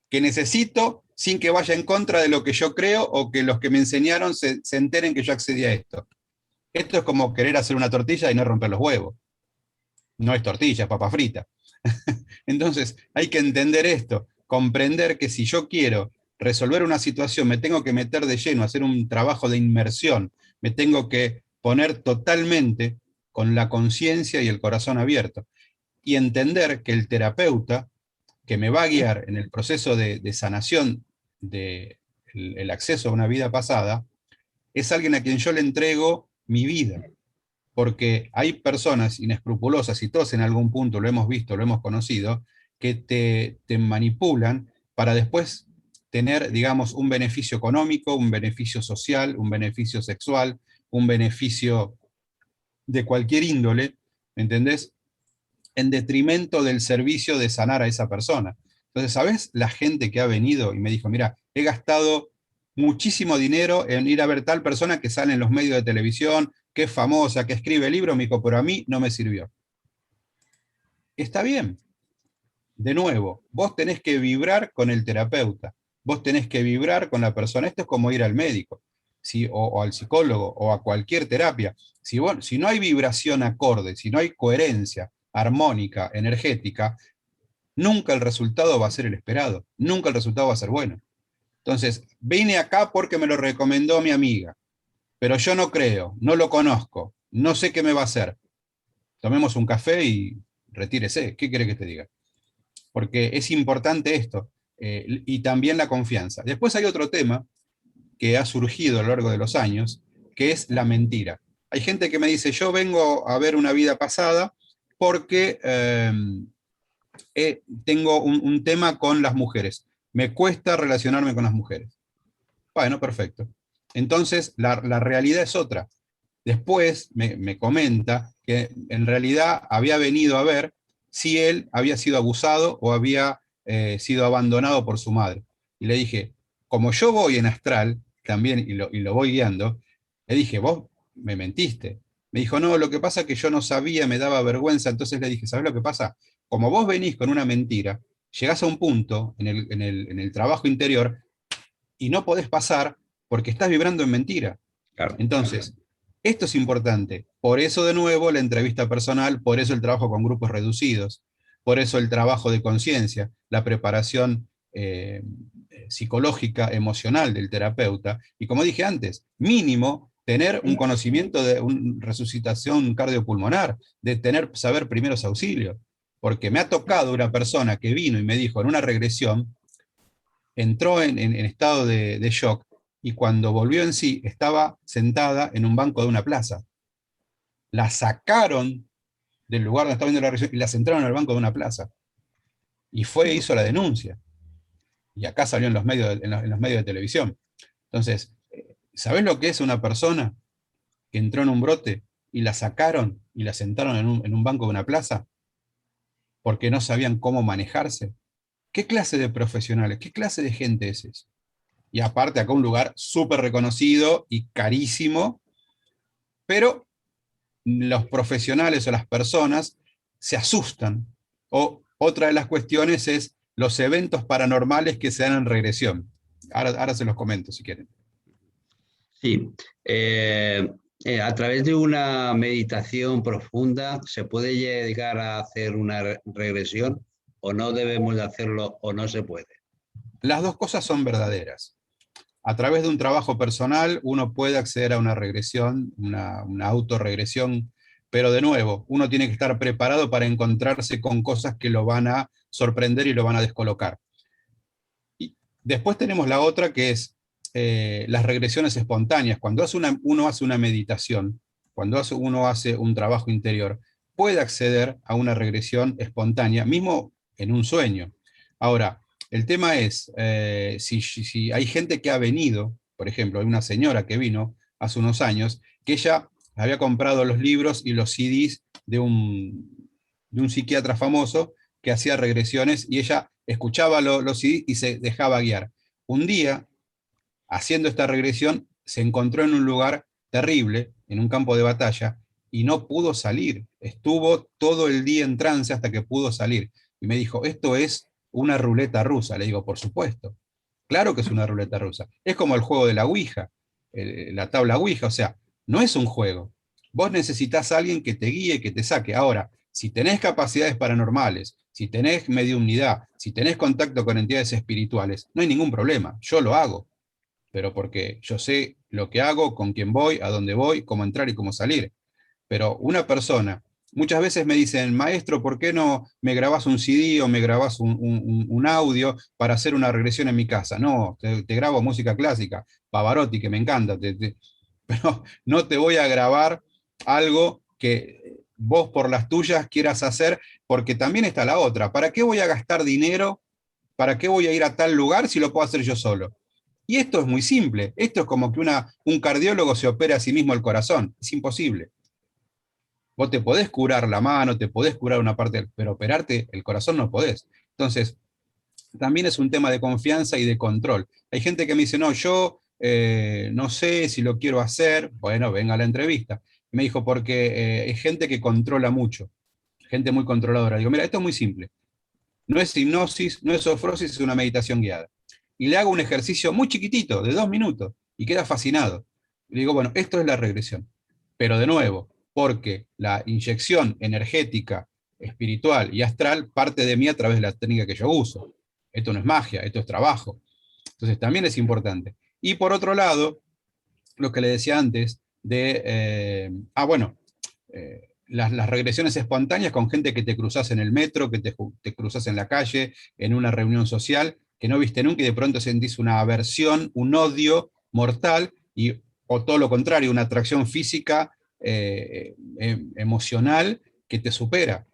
que necesito sin que vaya en contra de lo que yo creo o que los que me enseñaron se enteren que yo accedí a esto? Esto es como querer hacer una tortilla y no romper los huevos. No es tortilla, es papa frita. Entonces hay que entender esto, comprender que si yo quiero resolver una situación, me tengo que meter de lleno, hacer un trabajo de inmersión, me tengo que poner totalmente con la conciencia y el corazón abierto. Y entender que el terapeuta que me va a guiar en el proceso de sanación del el acceso a una vida pasada, es alguien a quien yo le entrego mi vida. Porque hay personas inescrupulosas, y todos en algún punto lo hemos visto, lo hemos conocido, que te manipulan para después tener, digamos, un beneficio económico, un beneficio social, un beneficio sexual, un beneficio de cualquier índole, ¿me entendés? En detrimento del servicio de sanar a esa persona. Entonces, ¿sabes la gente que ha venido y me dijo, mira, he gastado muchísimo dinero en ir a ver tal persona que sale en los medios de televisión, que es famosa, que escribe libros, me dijo, pero a mí no me sirvió? Está bien. De nuevo, vos tenés que vibrar con el terapeuta, vos tenés que vibrar con la persona. Esto es como ir al médico, ¿sí? O al psicólogo, o a cualquier terapia. Si no hay vibración acorde, si no hay coherencia armónica, energética, nunca el resultado va a ser el esperado, nunca el resultado va a ser bueno. Entonces, vine acá porque me lo recomendó mi amiga, pero yo no creo, no lo conozco, no sé qué me va a hacer. Tomemos un café y retírese. ¿Qué quiere que te diga? Porque es importante esto, y también la confianza. Después hay otro tema que ha surgido a lo largo de los años, que es la mentira. Hay gente que me dice, yo vengo a ver una vida pasada porque tengo un tema con las mujeres. Me cuesta relacionarme con las mujeres. Bueno, perfecto. Entonces, la realidad es otra. Después me comenta que en realidad había venido a ver si él había sido abusado o había sido abandonado por su madre. Y le dije, como yo voy en astral también y lo voy guiando, le dije, vos me mentiste. Me dijo, no, lo que pasa es que yo no sabía, me daba vergüenza. Entonces le dije, ¿sabes lo que pasa? Como vos venís con una mentira, llegás a un punto en el trabajo interior y no podés pasar porque estás vibrando en mentira. Claro. Entonces, esto es importante. Por eso, de nuevo, la entrevista personal, por eso el trabajo con grupos reducidos, por eso el trabajo de conciencia, la preparación psicológica, emocional del terapeuta. Y como dije antes, mínimo tener un conocimiento de una resucitación cardiopulmonar, de saber primeros auxilios. Porque me ha tocado una persona que vino y me dijo en una regresión, entró en estado de shock, y cuando volvió en sí estaba sentada en un banco de una plaza. La sacaron del lugar donde estaba viendo la regresión y la sentaron en el banco de una plaza. Y fue e hizo la denuncia. Y acá salió en los medios, en los medios de televisión. Entonces, ¿sabés lo que es una persona que entró en un brote y la sacaron y la sentaron en un banco de una plaza porque no sabían cómo manejarse? ¿Qué clase de profesionales, qué clase de gente es eso? Y aparte acá un lugar súper reconocido y carísimo, pero los profesionales o las personas se asustan. O otra de las cuestiones es los eventos paranormales que se dan en regresión. Ahora se los comento si quieren. Sí, a través de una meditación profunda se puede llegar a hacer una regresión, o no debemos de hacerlo, o no se puede. Las dos cosas son verdaderas. A través de un trabajo personal uno puede acceder a una regresión, una autorregresión, pero de nuevo, uno tiene que estar preparado para encontrarse con cosas que lo van a sorprender y lo van a descolocar. Y después tenemos la otra, que es las regresiones espontáneas. Cuando uno hace una meditación, cuando uno hace un trabajo interior, puede acceder a una regresión espontánea, mismo en un sueño. Ahora, el tema es, si hay gente que ha venido, por ejemplo, hay una señora que vino hace unos años, que ella había comprado los libros y los CDs de un psiquiatra famoso que hacía regresiones y ella escuchaba los CD y se dejaba guiar. Un día, haciendo esta regresión, se encontró en un lugar terrible, en un campo de batalla, y no pudo salir. Estuvo todo el día en trance hasta que pudo salir. Y me dijo, esto es una ruleta rusa. Le digo, por supuesto. Claro que es una ruleta rusa. Es como el juego de la Ouija, la tabla Ouija. O sea, no es un juego. Vos necesitas a alguien que te guíe, que te saque. Ahora, si tenés capacidades paranormales, si tenés mediumnidad, si tenés contacto con entidades espirituales, no hay ningún problema. Yo lo hago, pero porque yo sé lo que hago, con quién voy, a dónde voy, cómo entrar y cómo salir. Pero una persona, muchas veces me dicen, maestro, ¿por qué no me grabás un CD o me grabás un audio para hacer una regresión en mi casa? No, te grabo música clásica, Pavarotti, que me encanta, pero no te voy a grabar algo que vos por las tuyas quieras hacer, porque también está la otra. ¿Para qué voy a gastar dinero? ¿Para qué voy a ir a tal lugar si lo puedo hacer yo solo? Y esto es muy simple. Esto es como que un cardiólogo se opera a sí mismo el corazón. Es imposible. Vos te podés curar la mano, te podés curar una parte, pero operarte el corazón no podés. Entonces, también es un tema de confianza y de control. Hay gente que me dice, no, yo no sé si lo quiero hacer. Bueno, venga a la entrevista. Me dijo, porque hay gente que controla mucho, gente muy controladora. Digo, mira, esto es muy simple. No es hipnosis, no es sofrosis, es una meditación guiada. Y le hago un ejercicio muy chiquitito, de 2 minutos, y queda fascinado. Y le digo, bueno, esto es la regresión. Pero de nuevo, porque la inyección energética, espiritual y astral parte de mí a través de la técnica que yo uso. Esto no es magia, esto es trabajo. Entonces también es importante. Y por otro lado, lo que le decía antes, las regresiones espontáneas con gente que te cruzas en el metro, que te cruzas en la calle, en una reunión social, que no viste nunca y de pronto sentís una aversión, un odio mortal, o todo lo contrario, una atracción física, emocional, que te supera.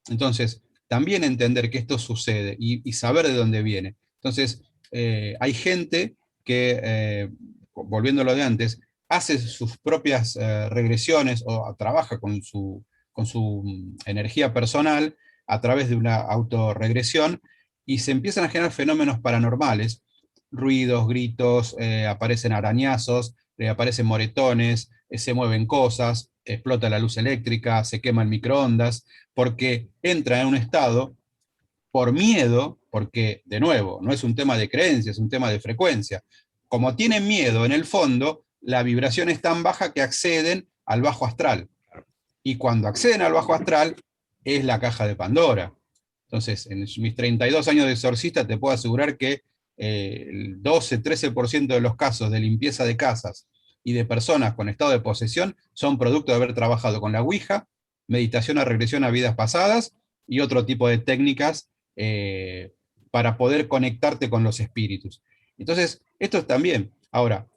Entonces, también entender que esto sucede y saber de dónde viene. Entonces, hay gente que, volviendo a lo de antes, hace sus propias regresiones o trabaja con su energía personal a través de una autorregresión y se empiezan a generar fenómenos paranormales, ruidos, gritos, aparecen arañazos, aparecen moretones, se mueven cosas, explota la luz eléctrica, se quema el microondas, porque entra en un estado por miedo, porque, de nuevo, no es un tema de creencia, es un tema de frecuencia. Como tienen miedo en el fondo, la vibración es tan baja que acceden al bajo astral. Y cuando acceden al bajo astral, es la caja de Pandora. Entonces, en mis 32 años de exorcista, te puedo asegurar que el 12-13% de los casos de limpieza de casas y de personas con estado de posesión son producto de haber trabajado con la Ouija, meditación a regresión a vidas pasadas y otro tipo de técnicas para poder conectarte con los espíritus. Entonces, esto es también. Ahora,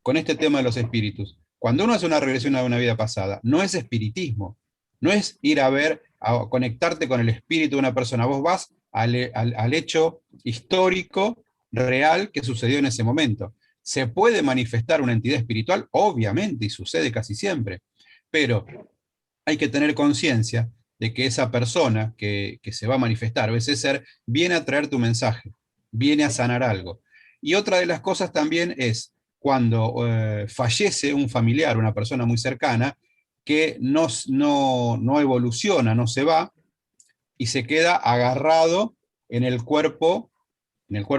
con este tema de los espíritus, cuando uno hace una regresión a una vida pasada, no es espiritismo, no es ir a ver, a conectarte con el espíritu de una persona, vos vas al hecho histórico, real, que sucedió en ese momento. ¿Se puede manifestar una entidad espiritual? Obviamente, y sucede casi siempre, pero hay que tener conciencia de que esa persona que se va a manifestar, o ese ser, viene a traer tu mensaje, viene a sanar algo. Y otra de las cosas también es cuando fallece un familiar, una persona muy cercana, que no evoluciona, no se va, y se queda agarrado en el cuerpo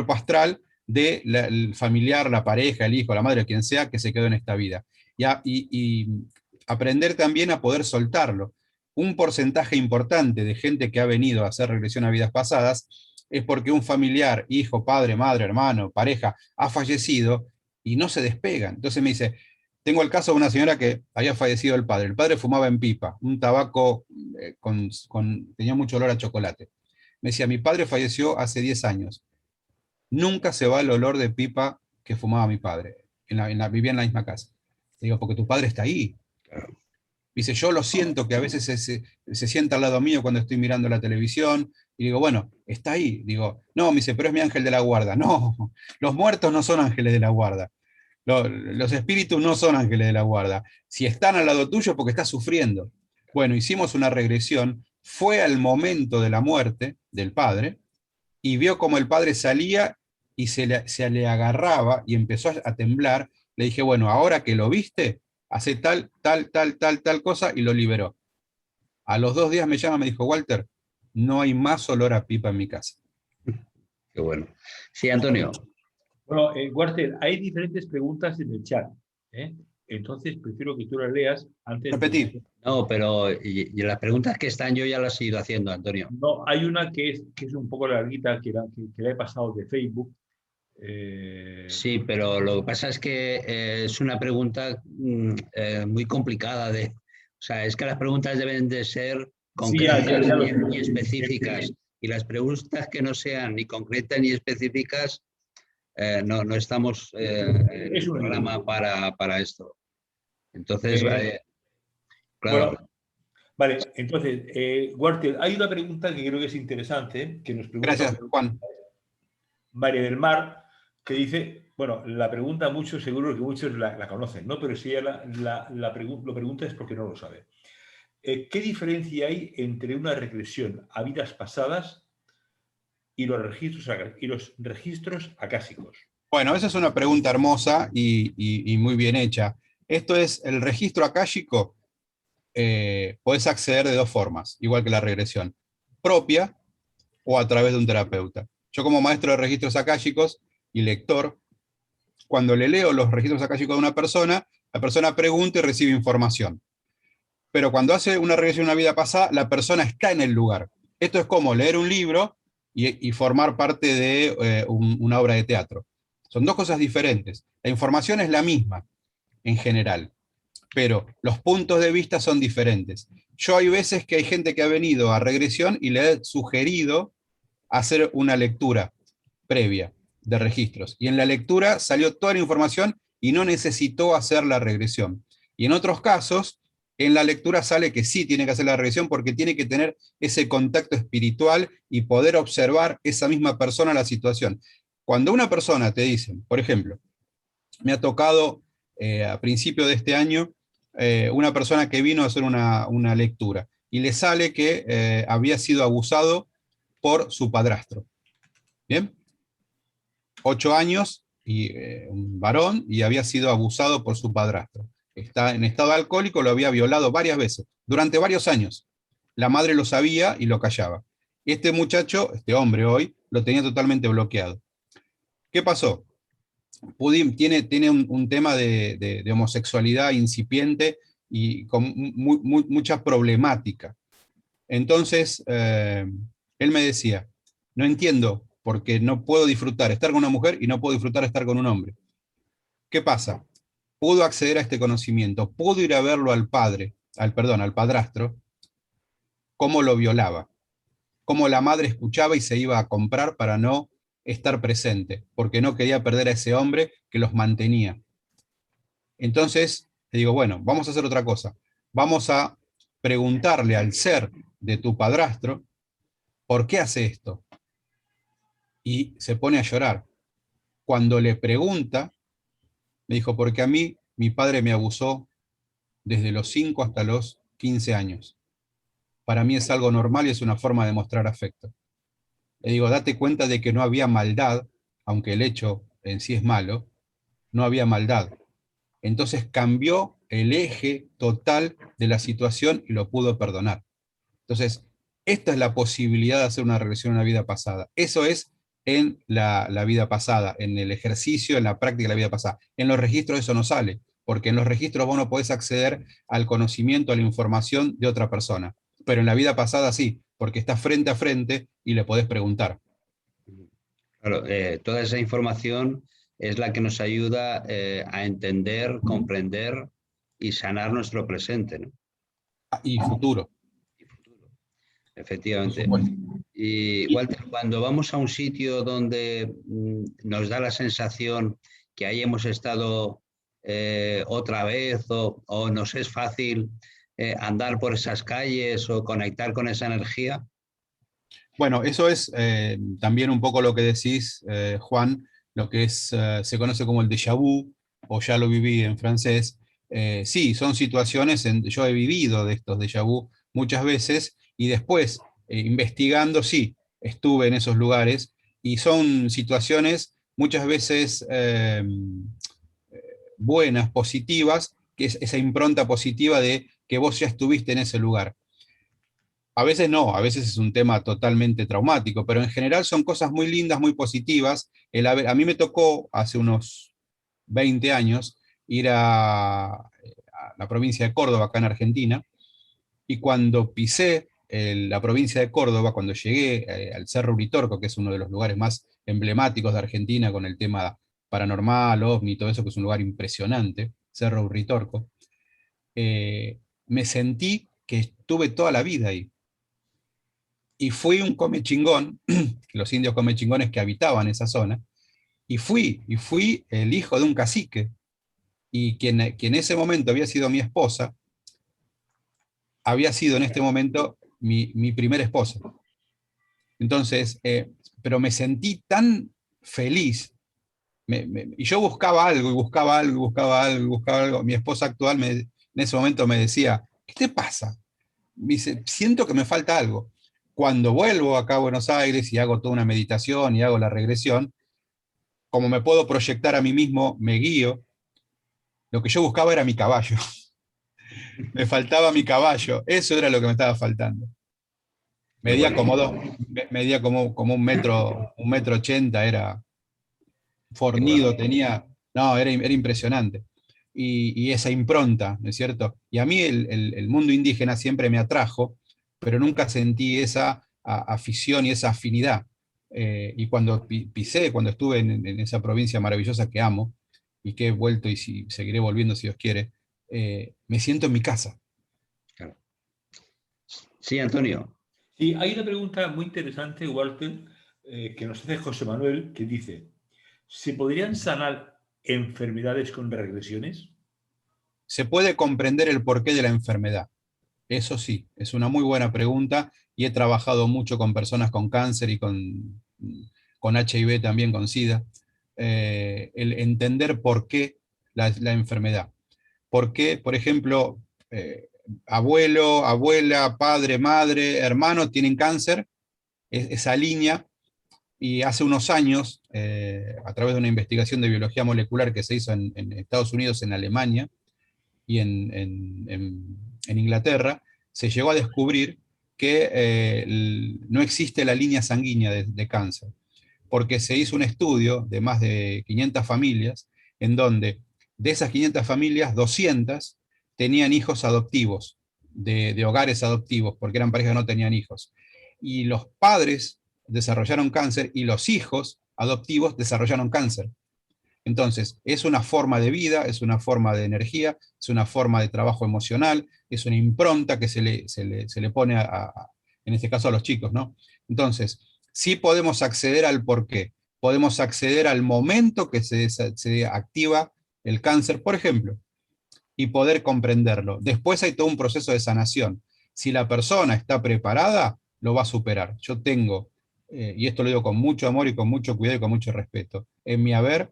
astral del familiar, la pareja, el hijo, la madre, quien sea, que se quedó en esta vida. Y aprender también a poder soltarlo. Un porcentaje importante de gente que ha venido a hacer regresión a vidas pasadas es porque un familiar, hijo, padre, madre, hermano, pareja, ha fallecido y no se despegan. Entonces me dice, tengo el caso de una señora que había fallecido el padre. El padre fumaba en pipa, un tabaco tenía mucho olor a chocolate. Me decía, mi padre falleció hace 10 años. Nunca se va el olor de pipa que fumaba mi padre. Vivía en la misma casa. Digo, porque tu padre está ahí. Dice, yo lo siento que a veces se sienta al lado mío cuando estoy mirando la televisión. Y digo, bueno, está ahí. Digo, no, me dice, pero es mi ángel de la guarda. No, los muertos no son ángeles de la guarda. Los espíritus no son ángeles de la guarda. Si están al lado tuyo es porque estás sufriendo. Bueno, hicimos una regresión, fue al momento de la muerte del padre, y vio como el padre salía y se le agarraba y empezó a temblar. Le dije, bueno, ahora que lo viste, hace tal, tal, tal, tal, tal cosa, y lo liberó. A los 2 días me llama, me dijo, Walter, no hay más olor a pipa en mi casa. Qué bueno. Sí, Antonio. Bueno, Walter, hay diferentes preguntas en el chat, ¿eh? Entonces prefiero que tú las leas antes de... Repetí. No, pero y las preguntas que están yo ya las he ido haciendo, Antonio. No, hay una que es un poco larguita, que la he pasado de Facebook. Sí, pero lo que pasa es que es una pregunta muy complicada de, o sea, es que las preguntas deben de ser Sí, ya concretas lo sé. y específicas. Y las preguntas que no sean ni concretas ni específicas, no estamos en Es el un lío. programa para esto. Entonces, Eh, claro, bueno, vale, entonces, Walter, hay una pregunta que creo que es interesante, que nos pregunta Gracias, Juan. María del Mar, que dice, bueno, la pregunta muchos, seguro que muchos la conocen, ¿no? Pero si ella lo pregunta es porque no lo sabe. ¿Qué diferencia hay entre una regresión a vidas pasadas y los registros acásicos? Bueno, esa es una pregunta hermosa y muy bien hecha. Esto es el registro akáshico. Podés acceder de dos formas, igual que la regresión, propia o a través de un terapeuta. Yo como maestro de registros akáshicos y lector, cuando le leo los registros akáshicos de una persona, la persona pregunta y recibe información. Pero cuando hace una regresión a una vida pasada, la persona está en el lugar. Esto es como leer un libro y formar parte de una obra de teatro. Son dos cosas diferentes. La información es la misma en general, pero los puntos de vista son diferentes. Yo hay veces que hay gente que ha venido a regresión y le he sugerido hacer una lectura previa de registros. Y en la lectura salió toda la información y no necesitó hacer la regresión. Y en otros casos, en la lectura sale que sí tiene que hacer la regresión porque tiene que tener ese contacto espiritual y poder observar esa misma persona la situación. Cuando una persona te dice, por ejemplo, me ha tocado a principio de este año una persona que vino a hacer una lectura y le sale que había sido abusado por su padrastro. ¿Bien? 8 años, y un varón, y había sido abusado por su padrastro. Está en estado alcohólico, lo había violado varias veces, durante varios años. La madre lo sabía y lo callaba. Este muchacho, este hombre hoy, lo tenía totalmente bloqueado. ¿Qué pasó? Tiene un tema de homosexualidad incipiente y con mucha problemática. Entonces, él me decía, no entiendo porque no puedo disfrutar estar con una mujer y no puedo disfrutar estar con un hombre. ¿Qué pasa? Pudo acceder a este conocimiento, pudo ir a verlo al padre, al padrastro, cómo lo violaba, cómo la madre escuchaba y se iba a comprar para no estar presente, porque no quería perder a ese hombre que los mantenía. Entonces, te digo, bueno, vamos a hacer otra cosa. Vamos a preguntarle al ser de tu padrastro, ¿por qué hace esto? Y se pone a llorar. Cuando le pregunta, me dijo, porque a mí mi padre me abusó desde los 5 hasta los 15 años. Para mí es algo normal y es una forma de mostrar afecto. Le digo, date cuenta de que no había maldad, aunque el hecho en sí es malo, no había maldad. Entonces cambió el eje total de la situación y lo pudo perdonar. Entonces, esta es la posibilidad de hacer una regresión a una vida pasada. Eso es en la vida pasada, en el ejercicio, en la práctica de la vida pasada. En los registros eso no sale, porque en los registros vos no podés acceder al conocimiento, a la información de otra persona. Pero en la vida pasada sí, porque estás frente a frente y le podés preguntar. claro, toda esa información es la que nos ayuda a entender, comprender y sanar nuestro presente, ¿no? Y futuro, Y futuro. por Efectivamente. supuesto. Y Walter, cuando vamos a un sitio donde nos da la sensación que ahí hemos estado otra vez o nos es fácil andar por esas calles o conectar con esa energía. Bueno, eso es también un poco lo que decís, Juan, lo que es, se conoce como el déjà vu, o ya lo viví en francés. Sí, son situaciones, yo he vivido de estos déjà vu muchas veces y después, investigando, sí, estuve en esos lugares y son situaciones muchas veces buenas, positivas, que es esa impronta positiva de que vos ya estuviste en ese lugar. A veces no, a veces es un tema totalmente traumático, pero en general son cosas muy lindas, muy positivas. A mí me tocó hace unos 20 años ir a la provincia de Córdoba, acá en Argentina, y cuando pisé la provincia de Córdoba, cuando llegué al Cerro Uritorco, que es uno de los lugares más emblemáticos de Argentina con el tema paranormal, ovni, todo eso, que es un lugar impresionante, Cerro Uritorco, me sentí que estuve toda la vida ahí. Y fui un comechingón, los indios comechingones que habitaban esa zona, y fui el hijo de un cacique, y quien en ese momento había sido mi esposa, había sido en este momento mi primera esposa. Entonces, pero me sentí tan feliz, y yo buscaba algo, y buscaba algo, y buscaba algo, y buscaba algo. Mi esposa actual en ese momento me decía, ¿qué te pasa? Me dice, siento que me falta algo. Cuando vuelvo acá a Buenos Aires y hago toda una meditación y hago la regresión, como me puedo proyectar a mí mismo, me guío, lo que yo buscaba era mi caballo. Me faltaba mi caballo, eso era lo que me estaba faltando. Qué Medía bueno. como, medía como un metro 80, era Qué bueno. fornido, tenía, no, era impresionante. Y esa impronta, ¿no es cierto? Y a mí el mundo indígena siempre me atrajo, pero nunca sentí esa afición y esa afinidad. Y cuando pisé, cuando estuve en esa provincia maravillosa que amo, y que he vuelto y seguiré volviendo si Dios quiere, me siento en mi casa. Claro. Sí, Antonio. Sí, hay una pregunta muy interesante, Walter, que nos hace José Manuel, que dice, ¿se podrían sanar enfermedades con regresiones? Se puede comprender el porqué de la enfermedad. Eso sí, es una muy buena pregunta y he trabajado mucho con personas con cáncer y con HIV también, con SIDA. El entender por qué la enfermedad. ¿Por qué, por ejemplo, abuelo, abuela, padre, madre, hermano tienen cáncer? Esa línea. Y hace unos años, a través de una investigación de biología molecular que se hizo en Estados Unidos, en Alemania y en Inglaterra, se llegó a descubrir que no existe la línea sanguínea de cáncer, porque se hizo un estudio de más de 500 familias, en donde de esas 500 familias, 200 tenían hijos adoptivos, de hogares adoptivos, porque eran parejas que no tenían hijos. Y los padres desarrollaron cáncer y los hijos adoptivos desarrollaron cáncer. Entonces, es una forma de vida, es una forma de energía, es una forma de trabajo emocional, es una impronta que se le pone en este caso a los chicos, ¿no? Entonces, sí podemos acceder al porqué, podemos acceder al momento que se activa el cáncer, por ejemplo, y poder comprenderlo. Después hay todo un proceso de sanación. Si la persona está preparada, lo va a superar. Yo tengo, y esto lo digo con mucho amor y con mucho cuidado y con mucho respeto, en mi haber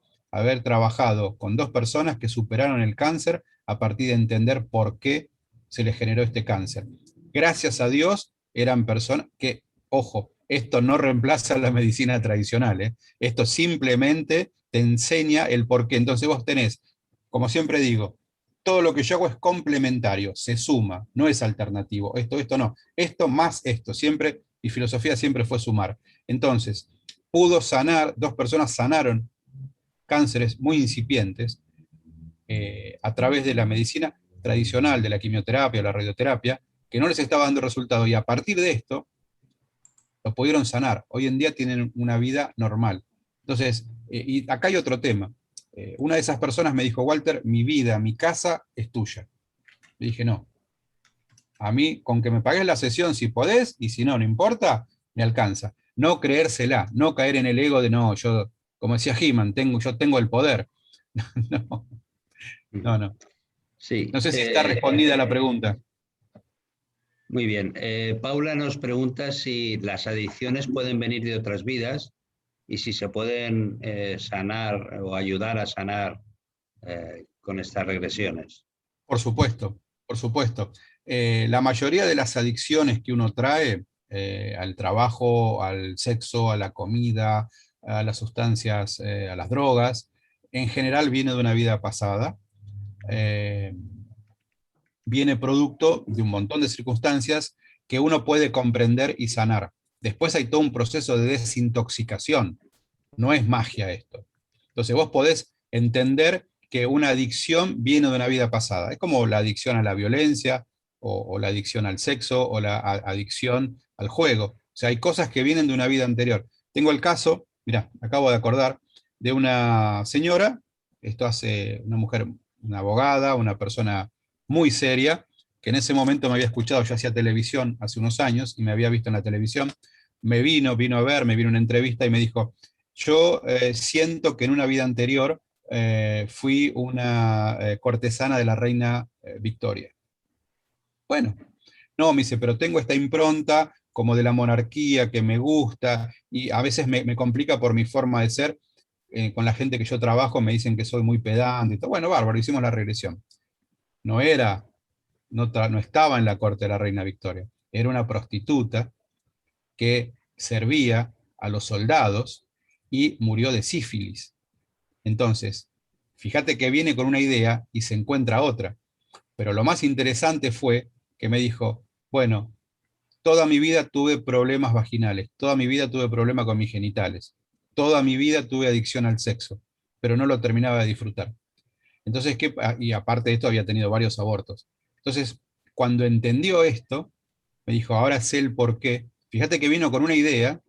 trabajado con 2 personas que superaron el cáncer a partir de entender por qué se les generó este cáncer. Gracias a Dios, eran personas que, ojo, esto no reemplaza la medicina tradicional, ¿eh? Esto simplemente te enseña el por qué. Entonces vos tenés, como siempre digo, todo lo que yo hago es complementario, se suma, no es alternativo. Esto no. Esto más esto, siempre, y filosofía siempre fue sumar. Entonces, pudo sanar, 2 personas sanaron cánceres muy incipientes a través de la medicina tradicional, de la quimioterapia o la radioterapia, que no les estaba dando resultado, y a partir de esto lo pudieron sanar. Hoy en día tienen una vida normal. Entonces, y acá hay otro tema. Una de esas personas me dijo, Walter, mi vida, mi casa es tuya. Le dije, no, a mí con que me pagues la sesión si podés, y si no, no importa, me alcanza. No creérsela, no caer en el ego de no, yo, como decía He-Man, yo tengo el poder. No, no, no. Sí, No sé si está respondida la pregunta. muy bien. Paula nos pregunta si las adicciones pueden venir de otras vidas y si se pueden sanar o ayudar a sanar con estas regresiones. Por supuesto, por supuesto. La mayoría de las adicciones que uno trae al trabajo, al sexo, a la comida, a las sustancias, a las drogas, en general viene de una vida pasada. eh, Viene producto de un montón de circunstancias que uno puede comprender y sanar. Después hay todo un proceso de desintoxicación. No es magia esto. Entonces vos podés entender que una adicción viene de una vida pasada. Es como la adicción a la violencia, o la adicción al sexo, o la adicción al juego. O sea, hay cosas que vienen de una vida anterior. Tengo el caso, mira, acabo de acordar, de una señora, esto hace una mujer, una abogada, una persona muy seria, que en ese momento me había escuchado, yo hacía televisión hace unos años, y me había visto en la televisión, vino a ver, me vino a una entrevista y me dijo, yo siento que en una vida anterior fui una cortesana de la reina Victoria. Bueno, no, me dice, pero tengo esta impronta como de la monarquía que me gusta, y a veces me complica por mi forma de ser. Con la gente que yo trabajo me dicen que soy muy pedante y todo. Bueno, bárbaro, hicimos la regresión. No era, no estaba en la corte de la reina Victoria, era una prostituta que servía a los soldados y murió de sífilis. Entonces, fíjate que viene con una idea y se encuentra otra. Pero lo más interesante fue que me dijo, bueno, toda mi vida tuve problemas vaginales, toda mi vida tuve problemas con mis genitales, toda mi vida tuve adicción al sexo, pero no lo terminaba de disfrutar. Entonces, y aparte de esto había tenido varios abortos. Entonces, cuando entendió esto, me dijo, ahora sé el por qué. Fíjate que vino con una idea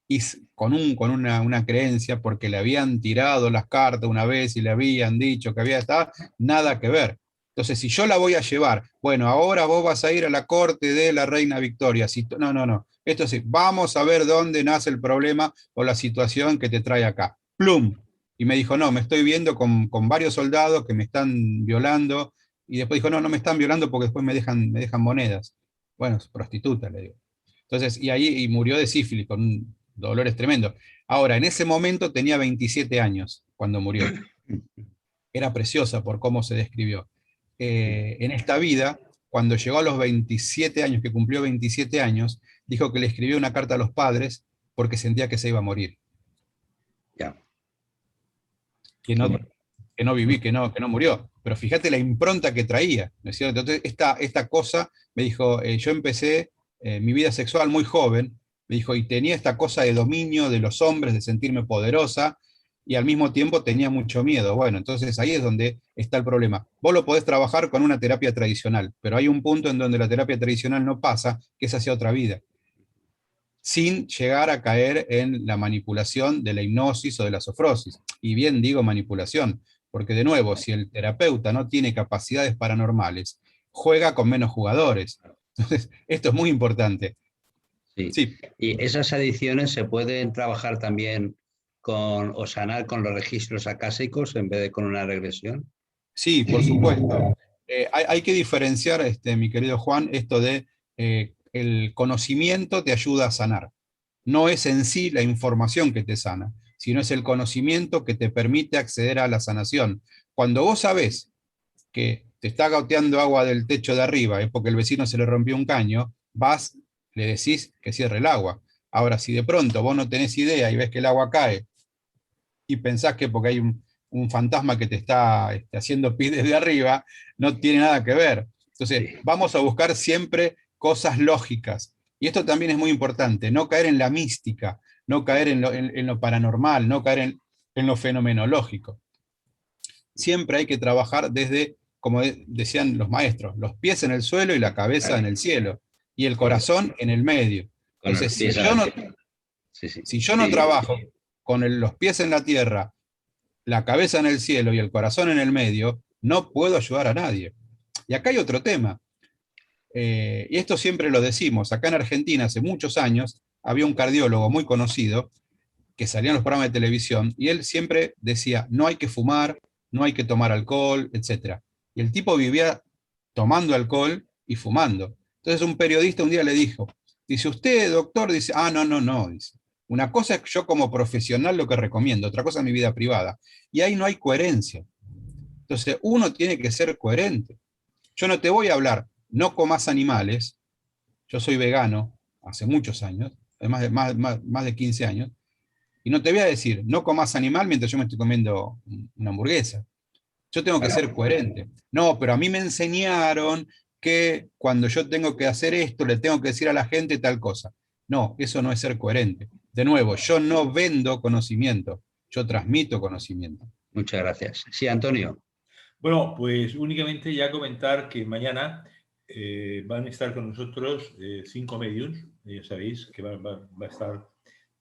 y con una creencia, porque le habían tirado las cartas una vez y le habían dicho que había estado, nada que ver. Entonces, si yo la voy a llevar, bueno, ahora vos vas a ir a la corte de la reina Victoria. No, no, no. Esto sí, vamos a ver dónde nace el problema o la situación que te trae acá. ¡Plum! Y me dijo, no, me estoy viendo con varios soldados que me están violando. Y después dijo, no, no me están violando porque después me dejan monedas. Bueno, es prostituta, le digo. Entonces, y murió de sífilis, con dolores tremendos. Ahora, en ese momento tenía 27 años cuando murió. Era preciosa por cómo se describió. En esta vida, cuando llegó a los 27 años, que cumplió 27 años, dijo que le escribió una carta a los padres porque sentía que se iba a morir. Ya. Que no, que no viví, que no murió. Pero fíjate la impronta que traía, ¿no es cierto? Entonces, esta cosa, me dijo, yo empecé mi vida sexual muy joven, me dijo, y tenía esta cosa de dominio de los hombres, de sentirme poderosa, y al mismo tiempo tenía mucho miedo. Bueno, entonces ahí es donde está el problema. Vos lo podés trabajar con una terapia tradicional, pero hay un punto en donde la terapia tradicional no pasa, que es hacia otra vida, sin llegar a caer en la manipulación de la hipnosis o de la sofrosis. Y bien digo manipulación, porque de nuevo, si el terapeuta no tiene capacidades paranormales, juega con menos jugadores. Entonces, esto es muy importante. Sí. Sí, Y esas adicciones se pueden trabajar también o sanar con los registros acásicos en vez de con una regresión. sí, por supuesto. Hay que diferenciar, mi querido Juan, esto de el conocimiento te ayuda a sanar. No es en sí la información que te sana, sino es el conocimiento que te permite acceder a la sanación. Cuando vos sabés que te está goteando agua del techo de arriba, es porque el vecino se le rompió un caño, vas, le decís que cierre el agua. Ahora, si de pronto vos no tenés idea y ves que el agua cae y pensás que porque hay un fantasma que te está haciendo pis desde arriba, no tiene nada que ver. Entonces, vamos a buscar siempre cosas lógicas. Y esto también es muy importante, no caer en la mística, no caer en lo paranormal, no caer en lo fenomenológico. Siempre hay que trabajar desde, como decían los maestros, los pies en el suelo y la cabeza en el cielo, y el corazón en el medio. Con los Entonces, pies a la tierra. Sí, sí. si yo no trabajo con los pies en la tierra, la cabeza en el cielo y el corazón en el medio, no puedo ayudar a nadie. Y acá hay otro tema, y esto siempre lo decimos, acá en Argentina hace muchos años había un cardiólogo muy conocido que salía en los programas de televisión, y él siempre decía, no hay que fumar, no hay que tomar alcohol, etc. Y el tipo vivía tomando alcohol y fumando. Entonces un periodista un día le dijo, dice, usted, doctor, dice, no, no, no, dice, una cosa es yo como profesional lo que recomiendo, otra cosa es mi vida privada. Y ahí no hay coherencia. Entonces uno tiene que ser coherente. Yo no te voy a hablar, no comas animales. Yo soy vegano hace muchos años, más de 15 años, y no te voy a decir, no comas animal mientras yo me estoy comiendo una hamburguesa. Yo tengo que ser coherente. No, pero a mí me enseñaron que cuando yo tengo que hacer esto, le tengo que decir a la gente tal cosa. No, eso no es ser coherente. De nuevo, yo no vendo conocimiento, yo transmito conocimiento. Muchas gracias. Sí, Antonio. Bueno, pues únicamente ya comentar que mañana van a estar con nosotros 5 mediums. Ya sabéis que va a estar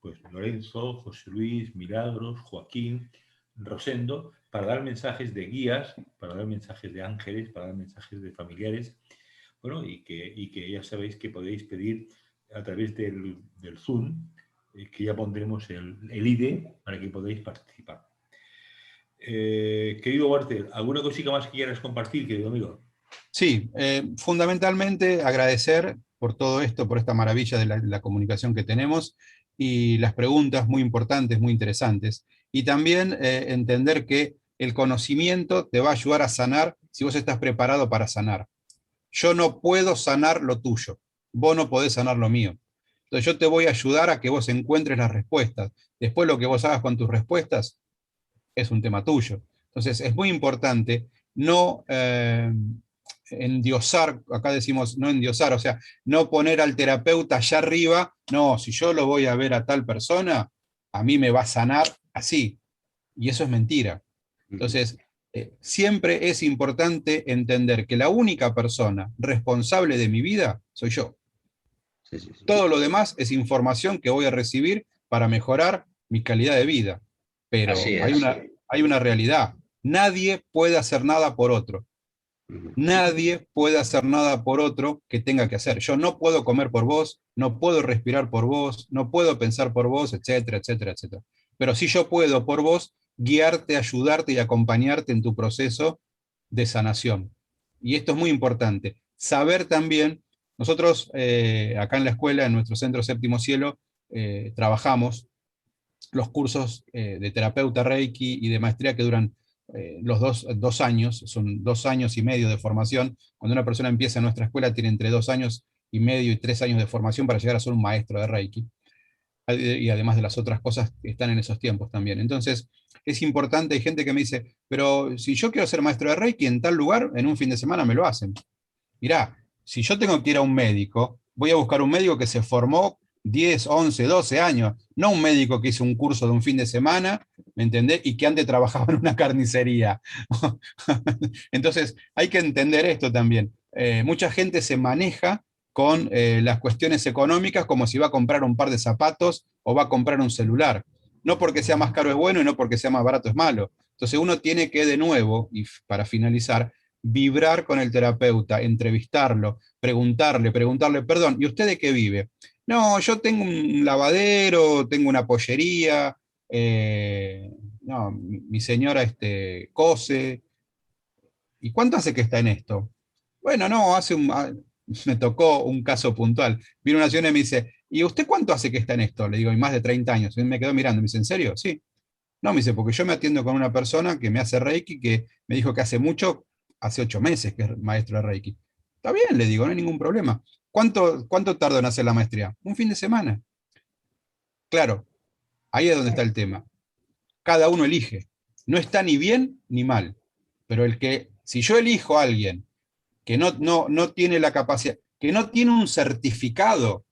pues Lorenzo, José Luis, Milagros, Joaquín, Rosendo, para dar mensajes de guías, para dar mensajes de ángeles, para dar mensajes de familiares. Bueno, y que ya sabéis que podéis pedir a través del Zoom, que ya pondremos el IDE para que podáis participar. Querido Walter, ¿alguna cosita más que quieras compartir, querido amigo? Sí, fundamentalmente agradecer por todo esto, por esta maravilla de la comunicación que tenemos y las preguntas muy importantes, muy interesantes. Y también entender que el conocimiento te va a ayudar a sanar si vos estás preparado para sanar. Yo no puedo sanar lo tuyo, vos no podés sanar lo mío. Entonces yo te voy a ayudar a que vos encuentres las respuestas. Después lo que vos hagas con tus respuestas es un tema tuyo. Entonces es muy importante no endiosar, acá decimos no endiosar, o sea, no poner al terapeuta allá arriba, no, si yo lo voy a ver a tal persona, a mí me va a sanar así. Y eso es mentira. Entonces, siempre es importante entender que la única persona responsable de mi vida soy yo. Sí, sí, sí. Todo lo demás es información que voy a recibir para mejorar mi calidad de vida. Pero Así es. hay una realidad. Nadie puede hacer nada por otro. Nadie puede hacer nada por otro que tenga que hacer. Yo no puedo comer por vos, no puedo respirar por vos, no puedo pensar por vos, etcétera, etcétera, etcétera. Pero sí yo puedo por vos guiarte, ayudarte y acompañarte en tu proceso de sanación. Y esto es muy importante. Saber también, nosotros acá en la escuela, en nuestro centro Séptimo Cielo, trabajamos los cursos de terapeuta Reiki y de maestría que duran los dos años, son 2 años y medio de formación. Cuando una persona empieza en nuestra escuela tiene entre 2 años y medio y 3 años de formación para llegar a ser un maestro de Reiki. Y además de las otras cosas que están en esos tiempos también. Entonces, es importante, hay gente que me dice, pero si yo quiero ser maestro de Reiki en tal lugar, en un fin de semana me lo hacen. Mirá, si yo tengo que ir a un médico, voy a buscar un médico que se formó 10, 11, 12 años, no un médico que hizo un curso de un fin de semana, ¿me entendés? Y que antes trabajaba en una carnicería. Entonces, hay que entender esto también. Mucha gente se maneja con las cuestiones económicas como si va a comprar un par de zapatos o va a comprar un celular. No porque sea más caro es bueno y no porque sea más barato es malo. Entonces uno tiene que, de nuevo, y para finalizar, vibrar con el terapeuta, entrevistarlo, preguntarle, perdón, ¿y usted de qué vive? No, yo tengo un lavadero, tengo una pollería, no, mi señora cose. ¿Y cuánto hace que está en esto? Bueno, no, me tocó un caso puntual. Vino una señora y me dice, ¿y usted cuánto hace que está en esto? Le digo, y más de 30 años. Y me quedó mirando, me dice, ¿en serio? Sí. No, me dice, porque yo me atiendo con una persona que me hace Reiki, que me dijo que hace 8 meses que es maestro de Reiki. Está bien, le digo, no hay ningún problema. ¿Cuánto tardo en hacer la maestría? Un fin de semana. Claro, ahí es donde está el tema. Cada uno elige. No está ni bien ni mal. Pero si yo elijo a alguien que no tiene la capacidad, que no tiene un certificado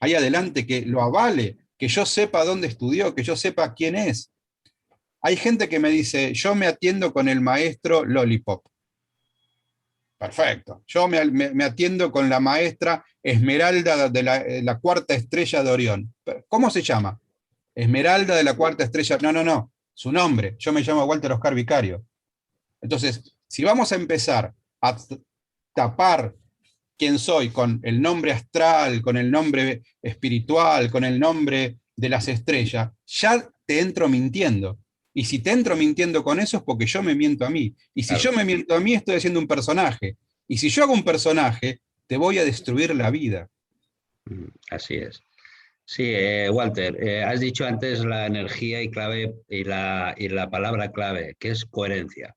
ahí adelante que lo avale, que yo sepa dónde estudió, que yo sepa quién es. Hay gente que me dice, yo me atiendo con el maestro Lollipop. Perfecto. Yo me atiendo con la maestra Esmeralda de la cuarta estrella de Orión. ¿Cómo se llama? Esmeralda de la cuarta estrella. No. Su nombre. Yo me llamo Walter Oscar Vicario. Entonces, si vamos a empezar a tapar quién soy con el nombre astral, con el nombre espiritual, con el nombre de las estrellas, ya te entro mintiendo. Y si te entro mintiendo con eso es porque yo me miento a mí. Y si yo me miento a mí, estoy haciendo un personaje. Y si yo hago un personaje, te voy a destruir la vida. Así es. Sí, Walter, has dicho antes la energía y clave y la palabra clave, que es coherencia.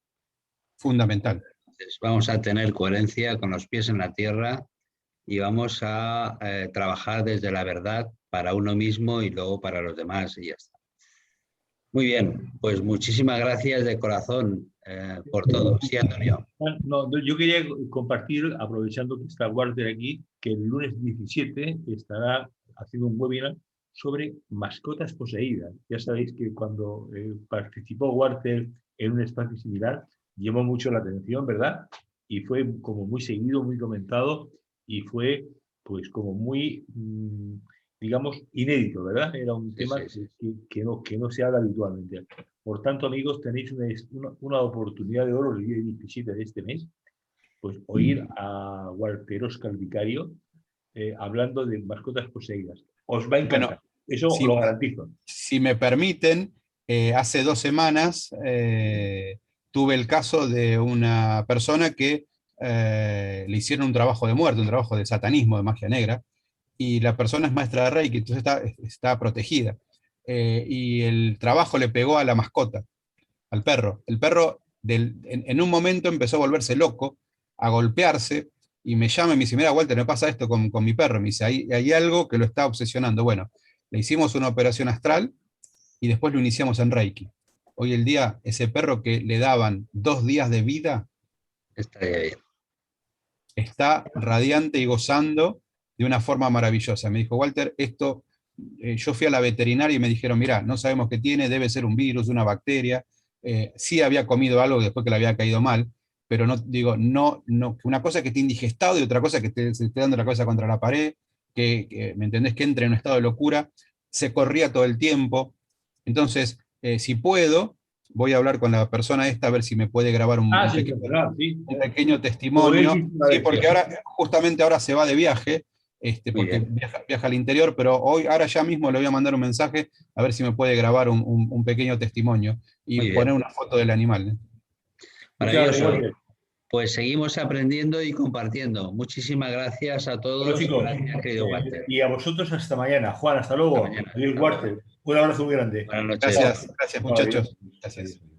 Fundamental. Entonces, vamos a tener coherencia con los pies en la tierra y vamos a trabajar desde la verdad para uno mismo y luego para los demás y ya está. Muy bien, pues muchísimas gracias de corazón por todo. Sí, Antonio. No, yo quería compartir, aprovechando que está Walter aquí, que el lunes 17 estará haciendo un webinar sobre mascotas poseídas. Ya sabéis que cuando participó Walter en un espacio similar, llamó mucho la atención, ¿verdad? Y fue como muy seguido, muy comentado, y fue pues como muy, digamos, inédito, ¿verdad? Era un tema que no se habla habitualmente. Por tanto, amigos, tenéis una oportunidad de oro el día 17 de este mes, pues oír a Walter Óscar Vicario hablando de mascotas poseídas. Os va a encantar. Bueno, Eso si, lo garantizo. si me permiten, hace 2 semanas tuve el caso de una persona que le hicieron un trabajo de muerte, un trabajo de satanismo, de magia negra, y la persona es maestra de Reiki, entonces está protegida. Y el trabajo le pegó a la mascota, al perro. El perro en un momento empezó a volverse loco, a golpearse, y me llama y me dice, mira, Walter, me pasa esto con mi perro. Me dice, hay algo que lo está obsesionando. Bueno, le hicimos una operación astral y después lo iniciamos en Reiki. Hoy el día, ese perro que le daban 2 días de vida, Estaría bien. está radiante y gozando de una forma maravillosa. Me dijo, Walter, esto, yo fui a la veterinaria y me dijeron, mira, no sabemos qué tiene, debe ser un virus, una bacteria. Sí había comido algo después que le había caído mal, pero no, digo, una cosa que esté indigestado y otra cosa que se esté dando la cabeza contra la pared, ¿me entendés? Que entre en un estado de locura, se corría todo el tiempo. Entonces, si puedo, voy a hablar con la persona esta a ver si me puede grabar Sí, verdad, sí. un pequeño Lo he testimonio. visto una Sí, vez, porque justamente ahora se va de viaje, Muy porque bien. viaja al interior, pero ahora ya mismo le voy a mandar un mensaje a ver si me puede grabar un pequeño testimonio y Muy poner bien. una foto del animal. Muchas gracias, Maravilloso. Walter. Pues seguimos aprendiendo y compartiendo. Muchísimas gracias a Bueno, todos. chicos, Gracias, querido Walter. y a vosotros hasta mañana. Juan, hasta Hasta luego. mañana. Adiós, Walter. Un abrazo muy grande. Buenas noches. Chao. Gracias Chao, adiós. muchachos. Gracias. Adiós.